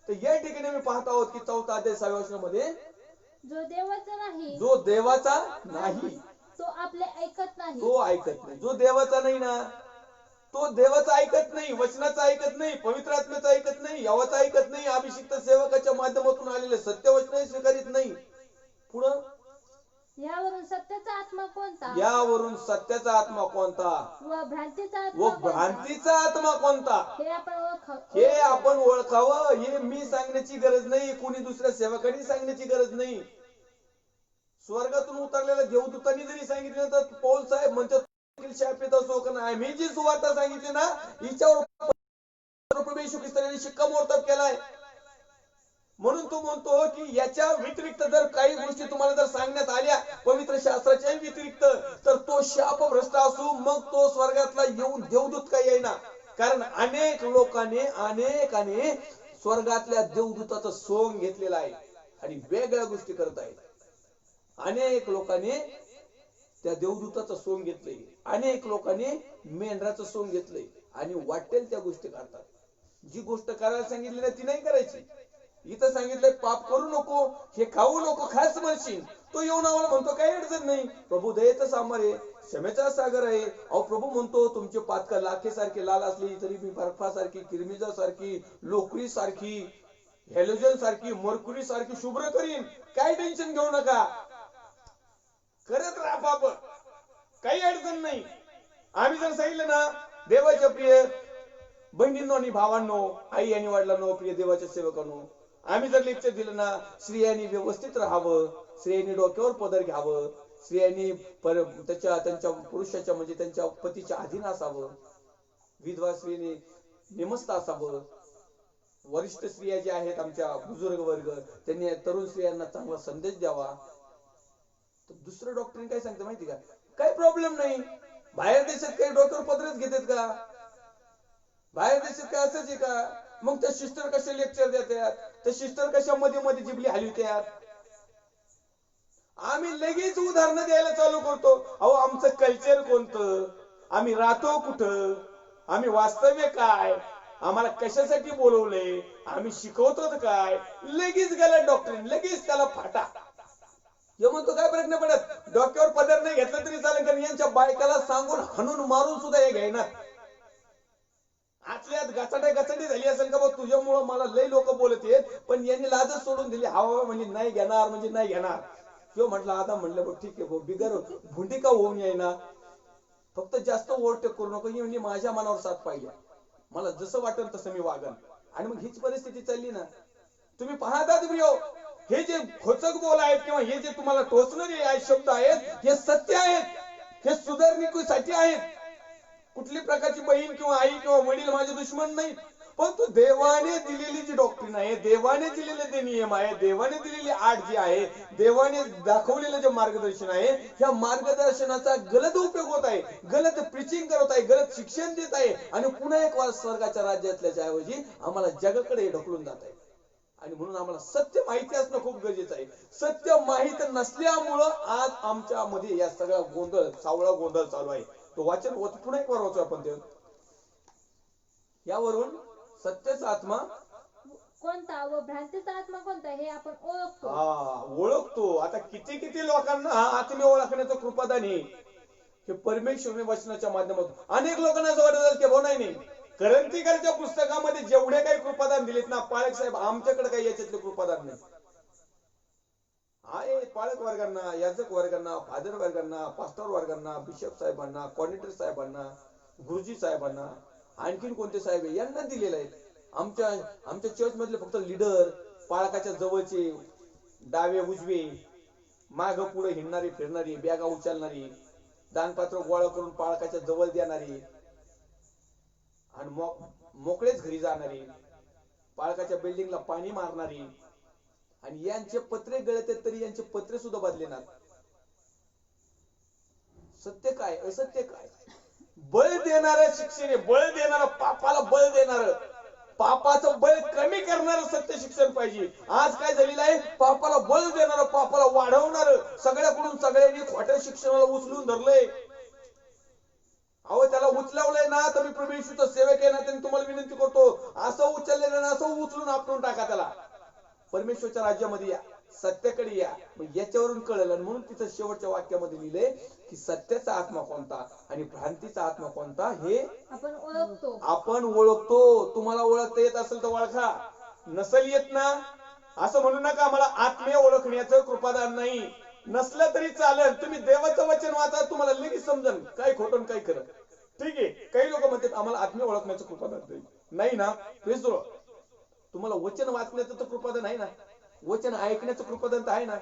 तर या ठिकाणी मी पाहत आहोत की 4 अध्याय 6व्या वचनामध्ये जो देवाचा नाही जो देवाचा नाही तो आपले ऐकत नाही. तो ऐकत नाही. जो देवाचा नाही ना तो देवाचं ऐकत नाही, वचनाचं ऐकत नाही, पवित्र आत्म्याचं ऐकत नाही, यावाचं ऐकत नाही, अभिषिक्त सेवकाच्या माध्यमातून आलेले सत्य वचनही स्वीकारित नाही. पुढं यावरून सत्याचा आत्मा कोणता यावरून सत्याचा आत्मा कोणता व भ्रांतीचा व आत्मा कोणता भ्रांतीचा आत्मा कोणता हे आपण हे आपण ओळखावं. हे मी सांगण्याची गरज नाही, कोणी दुसऱ्या सेवकांनी सांगण्याची गरज नाही. स्वर्गातून उतरलेल्या देवदूतांनी जरी सांगितलं तर पौल साहेब म्हणतात शापित असो का नाही, मी जी सुवार्ता सांगितली ना हिच्यावर प्रभू येशू ख्रिस्ताने शिक्कामोर्तब केलाय. म्हणून तो म्हणतो की याच्या व्यतिरिक्त जर काही गोष्टी तुम्हाला जर सांगण्यात आल्या पवित्र शास्त्राच्या व्यतिरिक्त तर तो शापभ्रष्ट असू, मग तो स्वर्गातला येऊन देवदूत काही येईना. कारण अनेक लोकांनी स्वर्गातल्या देवदूताचं सोंग घेतलेलं आहे आणि वेगळ्या गोष्टी करत आहेत. अनेक लोकांनी त्या देवदूताचं सोंग घेतलंय, अनेक लोकांनी मेंढराचं सोंग घेतलंय आणि वाटेल त्या गोष्टी करतात. जी गोष्ट करायला सांगितली ना ती नाही करायची. इथं सांगितलंय पाप करू नको, हे खाऊ नको, खास म्हणशील तो येऊन आम्हाला म्हणतो काही अडचण नाही, प्रभू दयेचा सामर आहे, क्षमेचा सागर आहे. अहो प्रभू म्हणतो तुमचे पातका लाखे सारखे लाल असली तरी मी बर्फासारखी, किरमिजा सारखी, लोकरी सारखी, हॅलोजन सारखी, मर्कुरी सारखी शुभ्र करीन. काय टेन्शन घेऊ नका, करत राहा पाप, काही अडचण नाही. आम्ही जर सांगितलं ना देवाच्या प्रिय बहिणींनो आणि भावांनो, आई आणि वडिलांनो, प्रिय देवाच्या सेवकांनो, आम्ही जर लेक्चर दिलं ना स्त्रियांनी व्यवस्थित राहावं, स्त्रियांनी डोक्यावर पदर घ्यावं, स्त्रियांनी त्यांच्या पुरुषाच्या म्हणजे त्यांच्या पतीच्या अधीन असावं, विधवा स्त्रीने निमस्त असावं, वरिष्ठ स्त्रिया ज्या आहेत आमच्या बुजुर्ग वर्ग त्यांनी तरुण स्त्रियांना चांगला संदेश द्यावा. तर दुसरं डॉक्टरने काय सांगतं माहिती का, काही प्रॉब्लेम नाही, बाहेर देशात काही डोक्यावर पदरच घेतात का, बाहेर देशात काय असंच आहे का. मग त्या सिस्टर कशा लेक्चर देतात, त्या सिस्टर कशा मध्ये मध्ये जिबली हलवतात. आम्ही लगेच उदाहरणं द्यायला चालू करतो. अहो आमचं कल्चर कोणतं, आम्ही राहतो कुठं, आम्ही वास्तव्य काय, आम्हाला कशासाठी बोलवलंय, आम्ही शिकवतो काय, लगेच गेला डॉक्टरीन, लगेच त्याला फाटा. हे म्हणतो काय फरक नाही पडत, डोक्यावर पदर नाही घेतलं तरी चालेल, कारण यांच्या बायकाला सांगून हाणून मारून सुद्धा हे घेणार. आतल्यात गचाटी झाली असेल का बघ तुझ्यामुळं मला लय लोक बोलत आहेत, पण यांनी लाजच सोडून दिली. हवा म्हणजे नाही घेणार, म्हणजे नाही घेणार. किंवा म्हटलं आता म्हणलं बघ ठीक आहे भाऊ, बिगर भुंडी का होऊन येईना, फक्त जास्त ओव्हरटेक करू नको. म्हणजे माझ्या मनावर साथ पाहिजे, मला जसं वाटेल तसं मी वागन. आणि मग हीच परिस्थिती चालली ना. तुम्ही पाहतात प्रियो, हे जे खोचक बोल आहेत किंवा हे जे तुम्हाला टोचणारे शब्द आहेत हे सत्य आहेत, हे सुधारणेसाठी आहेत. कुठली प्रकारची बहीण किंवा आई किंवा वडील माझे दुश्मन नाही, परंतु देवाने दिलेली जी डॉक्ट्रिन आहे, देवाने दिलेले जे नियम आहे, देवाने दिलेली आट जी आहे, देवाने दाखवलेलं जे मार्गदर्शन आहे, या मार्गदर्शनाचा गलत उपयोग होत आहे, गलत प्रीचिंग करत आहे, गलत शिक्षण देत आहे आणि पुन्हा एक वार स्वर्गाच्या राज्यातल्याच्या ऐवजी आम्हाला जगाकडे ढकलून जात आहे. आणि म्हणून आम्हाला सत्य माहिती असणं खूप गरजेचं आहे. सत्य माहित नसल्यामुळं आज आमच्या मध्ये या सगळा गोंधळ, सावळा गोंधळ चालू आहे. तो वाचन पुन्हा एक वार वाचू आपण ते. यावरून सत्याचा आत्मा कोणता व भ्रांतीचा आत्मा कोणता हे आपण ओळखतो. ओळखतो. आता किती किती लोकांना आत्मे ओळखण्याचं कृपादान आहे हे परमेश्वरने वचनाच्या माध्यमातून. अनेक लोकांना असं वाटत की भाऊ नाही करंतीकरच्या पुस्तकामध्ये जेवढे काही कृपादान दिलेत ना पाळक साहेब, आमच्याकडे काही याच्यातले कृपादान नाही. आहे पाळक वर्गांना, याजक वर्गांना, फादर वर्गांना, पास्टर वर्गांना, बिशप साहेबांना, कॉर्डिनेटर साहेबांना, गुरुजी साहेबांना, आणखीन कोणते साहेब यांना दिलेले आहेत. आमच्या चर्च मधले फक्त लीडर, पाळकाच्या जवळचे, डावे उजवे, माग पुढे हिंडणारी फिरणारी, बॅगा उचलणारी, दानपात्र गोळा करून पाळकाच्या जवळ देणारी आणि मोकळेच घरी जाणारी, पाळकाच्या बिल्डिंगला पाणी मारणारी, आणि यांचे पत्रे गळते तरी यांचे पत्रे सुद्धा बदलेणार. सत्य काय असत्य काय बळ देणारं शिक्षण आहे, बळ देणारं, पापाला बळ देणारं, पापाचं बळ कमी करणारं सत्य शिक्षण पाहिजे. आज काय झालेलं आहे, पापाला बळ देणारं, पापाला वाढवणारं, सगळ्याकडून सगळ्यांनी खोट्या शिक्षणाला उचलून धरलंय. अहो त्याला उचलवलंय ना, तर मी प्रभू येशूचा सेवक आहे ना, त्यांनी तुम्हाला विनंती करतो, असं उचललेलं ना, असं उचलून आपटून टाका त्याला. परमेश्वरच्या राज्यामध्ये या, सत्याकडे या. मग याच्यावरून कळलं. म्हणून तिथं शेवटच्या वाक्यामध्ये लिहिलंय की सत्याचा आत्मा कोणता आणि भ्रांतीचा आत्मा कोणता हे आपण ओळखतो. तुम्हाला ओळखता येत असेल तर ओळखा, नसेल येत ना असं म्हणू नका मला आत्मीय ओळखण्याचं कृपादान नाही. नसलं तरी चालेल, तुम्ही देवाचं वचन वाचा, तुम्हाला लगेच समजेल काय खोटं काय खरं. ठीक आहे. काही लोक म्हणतात आम्हाला आत्मीय ओळखण्याचं कृपादान नाही ना. प्लीज तुम्हाला वचन वाचण्याचं तर कृपादान आहे ना, वचन ऐकण्याचं कृपादान तर आहे ना,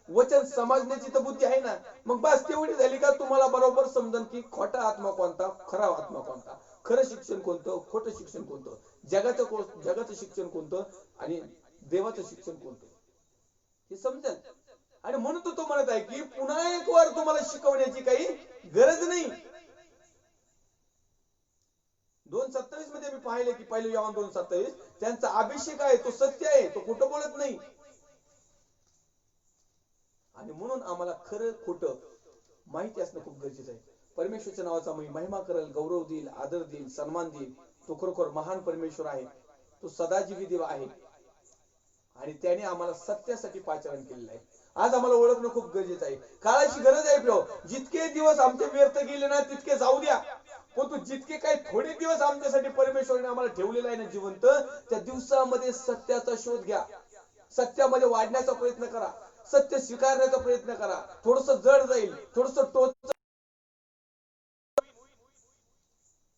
वचन समजण्याची तर बुद्धी आहे ना. मग बस तेवढी झाली का तुम्हाला बरोबर समजन की खोटा आत्मा कोणता, खरा आत्मा कोणता, खरं शिक्षण कोणतं, खोटं शिक्षण कोणतं, जगाचं शिक्षण कोणतं आणि देवाचं शिक्षण कोणतं हे समजेल. आणि म्हणून तो म्हणत आहे की पुन्हा एक वार तुम्हाला शिकवण्याची काही गरज नाही. 2:27 मध्ये मी पाहिले की पहिले योहान 2:27 त्यांचा अभिषेक आहे, तो सत्य आहे, तो खोटं बोलत नाही. आणि म्हणून आम्हाला खरं खोटं माहिती असणं खूप गरजेचं आहे. परमेश्वरच्या नावाचा मी महिमा करेल, गौरव देईल, आदर देईल, सन्मान देईल. तो खरोखर महान परमेश्वर आहे, तो सदाजीवी देव आहे आणि त्याने आम्हाला सत्यासाठी पाचारण केलेलं आहे. आज आम्हाला ओळखणं खूप गरजेचं आहे. काळाची गरज आहे प्रो. जितके दिवस आमचे व्यर्थ गेले ना तितके जाऊ द्या, परंतु जितके काही थोडे दिवस आमच्यासाठी परमेश्वराने आम्हाला ठेवलेला आहे ना जिवंत, त्या दिवसामध्ये सत्याचा शोध घ्या, सत्यामध्ये वाढण्याचा प्रयत्न करा, सत्य स्वीकारण्याचा प्रयत्न करा. थोडस जड जाईल, थोडस टोच.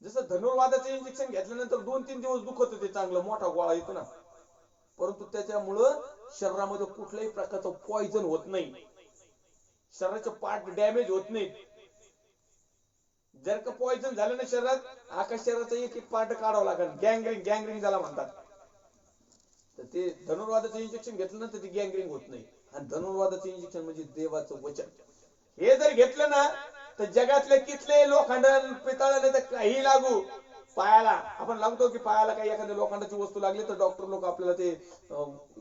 जसं धनुर्वादाचं इंजेक्शन घेतल्यानंतर 2-3 दिवस दुखत होते, चांगलं मोठा गोळा येतो ना, परंतु त्याच्यामुळं शरीरामध्ये कुठल्याही प्रकारचं पॉइझन होत नाही, शरीराचे पार्ट डॅमेज होत नाहीत. जर का पॉइझन झालं ना शरीरात, आकाश शरीराचा एक एक पार्ट काढावा लागेल. गँगरिंग ज्याला म्हणतात. तर ते धनुर्वादाचं इंजेक्शन घेतल्यानंतर ती गँगरिंग होत नाही. आणि धनुर्वादाचं इंजेक्शन म्हणजे देवाचं वचन. हे जर घेतलं ना तर जगातले कितले लोखंड पितळ नाही तर काही लागू पायाला, आपण लागतो की पायाला काही एखाद्या लोखंडाची वस्तू लागली तर डॉक्टर लोक आपल्याला ते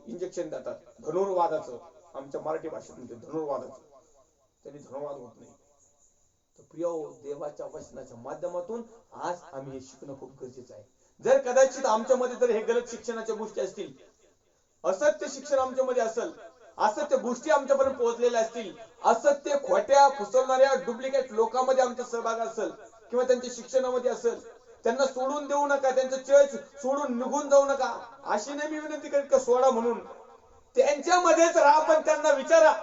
इंजेक्शन देतात धनुर्वादाचं. आमच्या मराठी भाषेत म्हणजे धनुर्वादाचं, त्यांनी धनुर्वाद होत नाही. तर प्रिय देवाच्या वचनाच्या माध्यमातून आज आम्ही हे शिकणं खूप गरजेचं आहे. जर कदाचित आमच्यामध्ये जर हे गलत शिक्षणाच्या गोष्टी असतील, असत्य शिक्षण आमच्यामध्ये असेल, असत्य गोष्टी आमच्यापर्यंत पोहोचलेल्या असतील, असत्य खोट्या फसवणाऱ्या डुप्लिकेट लोकांमध्ये आमचा सहभाग असेल किंवा त्यांच्या शिक्षणामध्ये असेल, त्यांना सोडून देऊ नका, त्यांचं चर्च सोडून निघून जाऊ नका. अशी नाही मी विनंती करीत का सोडा म्हणून, त्यांच्यामध्येच राहा, पण त्यांना विचारा,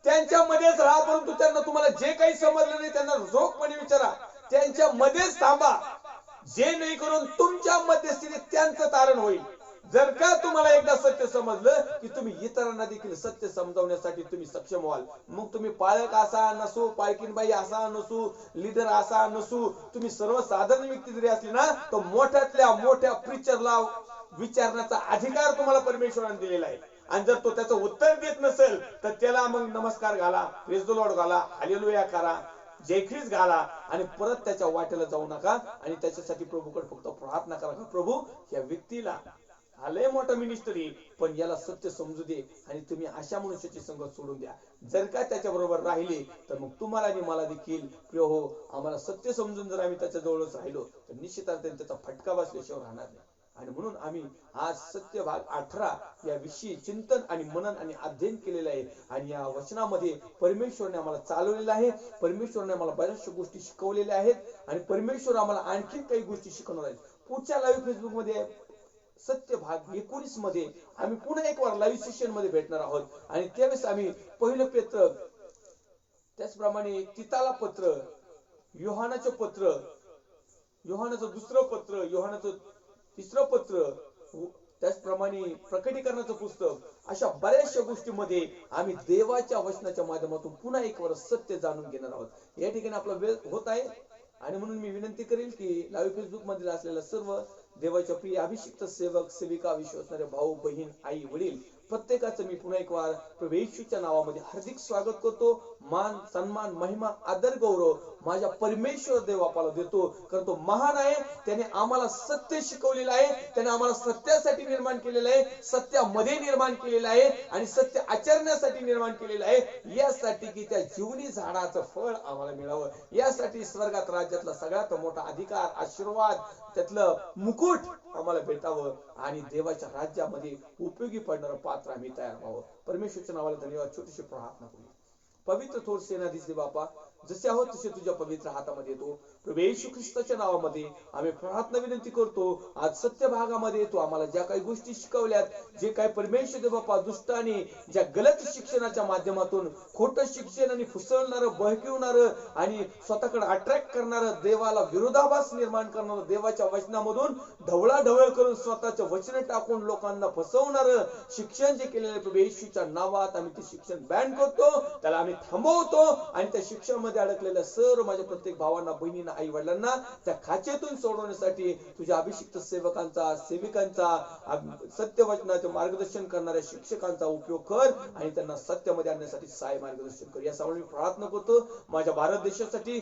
त्यांच्यामध्येच राहा. परंतु त्यांना तुम्हाला जे काही समजलं नाही त्यांना रोखपणे विचारा, त्यांच्यामध्येच थांबा, जेणेकरून तुमच्या मध्यस्थीने त्यांचं तारण होईल. जर का तुम्हाला एकदा सत्य समजलं की तुम्ही इतरांना देखील सत्य समजावण्यासाठी तुम्ही सक्षम व्हाल. मग तुम्ही पालक असा नसू, पालकीनबाई असा नसू, लीडर असा नसू, तुम्ही सर्वसाधारण व्यक्ती जरी असली ना, तर मोठ्यातल्या मोठ्या प्रीचरला विचारण्याचा अधिकार तुम्हाला परमेश्वराने दिलेला आहे. आणि जर तो त्याचं उत्तर देत नसेल तर त्याला मग नमस्कार घाला, प्रेज द लॉर्ड घाला, हालेलुया करा, जय ख्रिस्त घाला आणि परत त्याच्या वाटेला जाऊ नका. आणि त्याच्यासाठी प्रभूकडे फक्त प्रार्थना करा की प्रभू या व्यक्तीला आलंय मोठा मिनिस्टरी, पण याला सत्य समजू दे आणि तुम्ही अशा मनुष्याची संगत सोडून द्या. जर का त्याच्या बरोबर राहिले तर मग तुम्हाला आणि मला देखील प्रिय हो, आम्हाला सत्य समजून जर आम्ही त्याच्या जवळच राहिलो तर निश्चितच त्याचा फटका बसल्याशिवाय राहणार नाही. आणि म्हणून आम्ही आज सत्य भाग 18 या विषयी चिंतन आणि मनन आणि अध्ययन केलेलं आहे. आणि या वचनामध्ये परमेश्वरने आम्हाला चालवलेलं आहे, परमेश्वरने आम्हाला बऱ्याचशा गोष्टी शिकवलेल्या आहेत आणि परमेश्वर आम्हाला आणखीन काही गोष्टी शिकवणार आहेत. पुढच्या लाईव्ह फेसबुक मध्ये सत्य भाग 19 मध्ये आम्ही पुन्हा एक वार लाईव्ह सेशन मध्ये भेटणार आहोत. आणि त्यावेळेस आम्ही पहिलं पेत्र, त्याचप्रमाणे तिताला पत्र, योहानाचं पत्र, योहानाचं दुसरं पत्र, योहानाचं तिसरं पत्र, त्याचप्रमाणे प्रकटीकरणाचं पुस्तक, अशा बऱ्याचशा गोष्टींमध्ये आम्ही देवाच्या वचनाच्या माध्यमातून पुन्हा एक वार सत्य जाणून घेणार आहोत. या ठिकाणी आपला वेळ होत आहे आणि म्हणून मी विनंती करेल की लाईव्ह फेसबुक मधील असलेल्या सर्व देवाच्या प्रिय अभिषिक्त सेवक सेविका, विश्वासणारे भाऊ बहीण, आई वडील, प्रत्येकाचं मी पुन्हा एक वार प्रभू येशूच्या नावामध्ये हार्दिक स्वागत करतो. मान, सन्मान, महिमा, आदर, गौरव माझ्या परमेश्वर देव बापाला देतो, कारण तो महान आहे. त्याने आम्हाला सत्य शिकवलेलं आहे, त्याने आम्हाला सत्यासाठी निर्माण केलेलं आहे, सत्यामध्ये निर्माण केलेलं आहे आणि सत्य आचरण्यासाठी निर्माण केलेलं आहे. यासाठी की त्या जीवनी झाडाचं फळ आम्हाला मिळावं, यासाठी स्वर्गात राज्यातला सगळ्यात मोठा अधिकार, आशीर्वाद, त्यातलं मुकुट आम्हाला भेटावं आणि देवाच्या राज्यामध्ये उपयोगी पडणारं पात्र आम्ही तयार व्हावं. परमेश्वरच्या नावाला धन्यवाद. छोटीशी प्रार्थना करूया. पवित्र थोर सेनाधीश बापा, जसे आहोत तसे तुझ्या पवित्र हातामध्ये येतो. प्रभू येशू ख्रिस्ताच्या नावामध्ये आम्ही प्रार्थना विनंती करतो. आज सत्य भागामध्ये तू आम्हाला ज्या काही गोष्टी शिकवल्यात, जे काही परमेश्वर बापा दुष्टाने ज्या गलत शिक्षणाच्या माध्यमातून खोटं शिक्षण आणि फुसवणारं, बहकिवणारं आणि स्वतःकडे अट्रॅक्ट करणारं, देवाला विरोधाभास निर्माण करणारं, देवाच्या वचनामधून ढवळाढवळ करून स्वतःचं वचन टाकून लोकांना फसवणारं शिक्षण जे केलेलं प्रभू येशूच्या नावात आम्ही ते शिक्षण बॅन करतो, त्याला आम्ही थांबवतो आणि त्या शिक्षणामध्ये अडकलेल्या सर्व माझ्या प्रत्येक भावांना, बहिणींना, आई वडिलांना त्या खाचेतून सोडवण्यासाठी तुझ्या अभिषिक्त सेवकांचा, सेविकांचा, सत्यवचनाचे मार्गदर्शन करणाऱ्या शिक्षकांचा उपयोग कर आणि त्यांना सत्यामध्ये आणण्यासाठी सहाय्य मार्गदर्शन कर. यासाठी मी प्रार्थना करतो माझ्या भारत देशासाठी,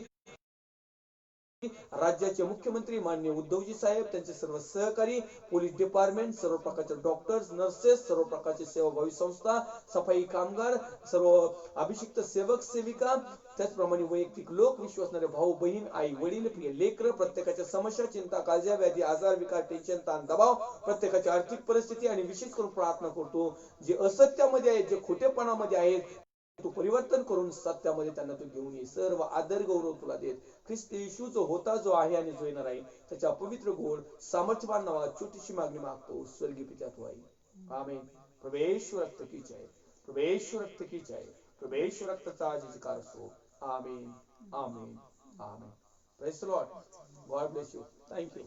राज्याचे मुख्यमंत्री माननीय उद्धवजी साहेब, त्यांचे सर्व सहकारी, पोलीस डिपार्टमेंट, सर्व प्रकारचे डॉक्टर्स, नर्सेस, सर्व प्रकारचे सेवाभावी संस्था, सफाई कामगार, सर्व अभिषिक्त सेवक सेविका, त्याचप्रमाणे वैयक्तिक लोक, विश्वासणारे भाऊ बहीण, आई वडील, प्रिय लेकर, प्रत्येकाच्या समस्या, चिंता, काळज्या, व्याधी, आजार, विकार, टेन्शन, ताण, दबाव, प्रत्येकाची आर्थिक परिस्थिती आणि विशेष करून प्रार्थना करतो जे असत्यामध्ये आहेत, जे खोटेपणामध्ये आहेत, तू परिवर्तन करून सत्यामध्ये त्यांना तू घेऊन ये. सर्व आदर गौरव तुला देत ख्रिस्त येशू जो होता, जो आहे आणि जो येणार आहे, त्याच्या पवित्र गोड सामर्थ्यवान नावात छोटीशी मागणी मागतो. स्वर्गीय पिता तू आहे. आमेन. प्रभू रक्त की जय, प्रभू रक्त की जय, प्रभू रक्ताचा जयकार असो. Amen, amen, amen. Praise the Lord. God bless you. Thank you.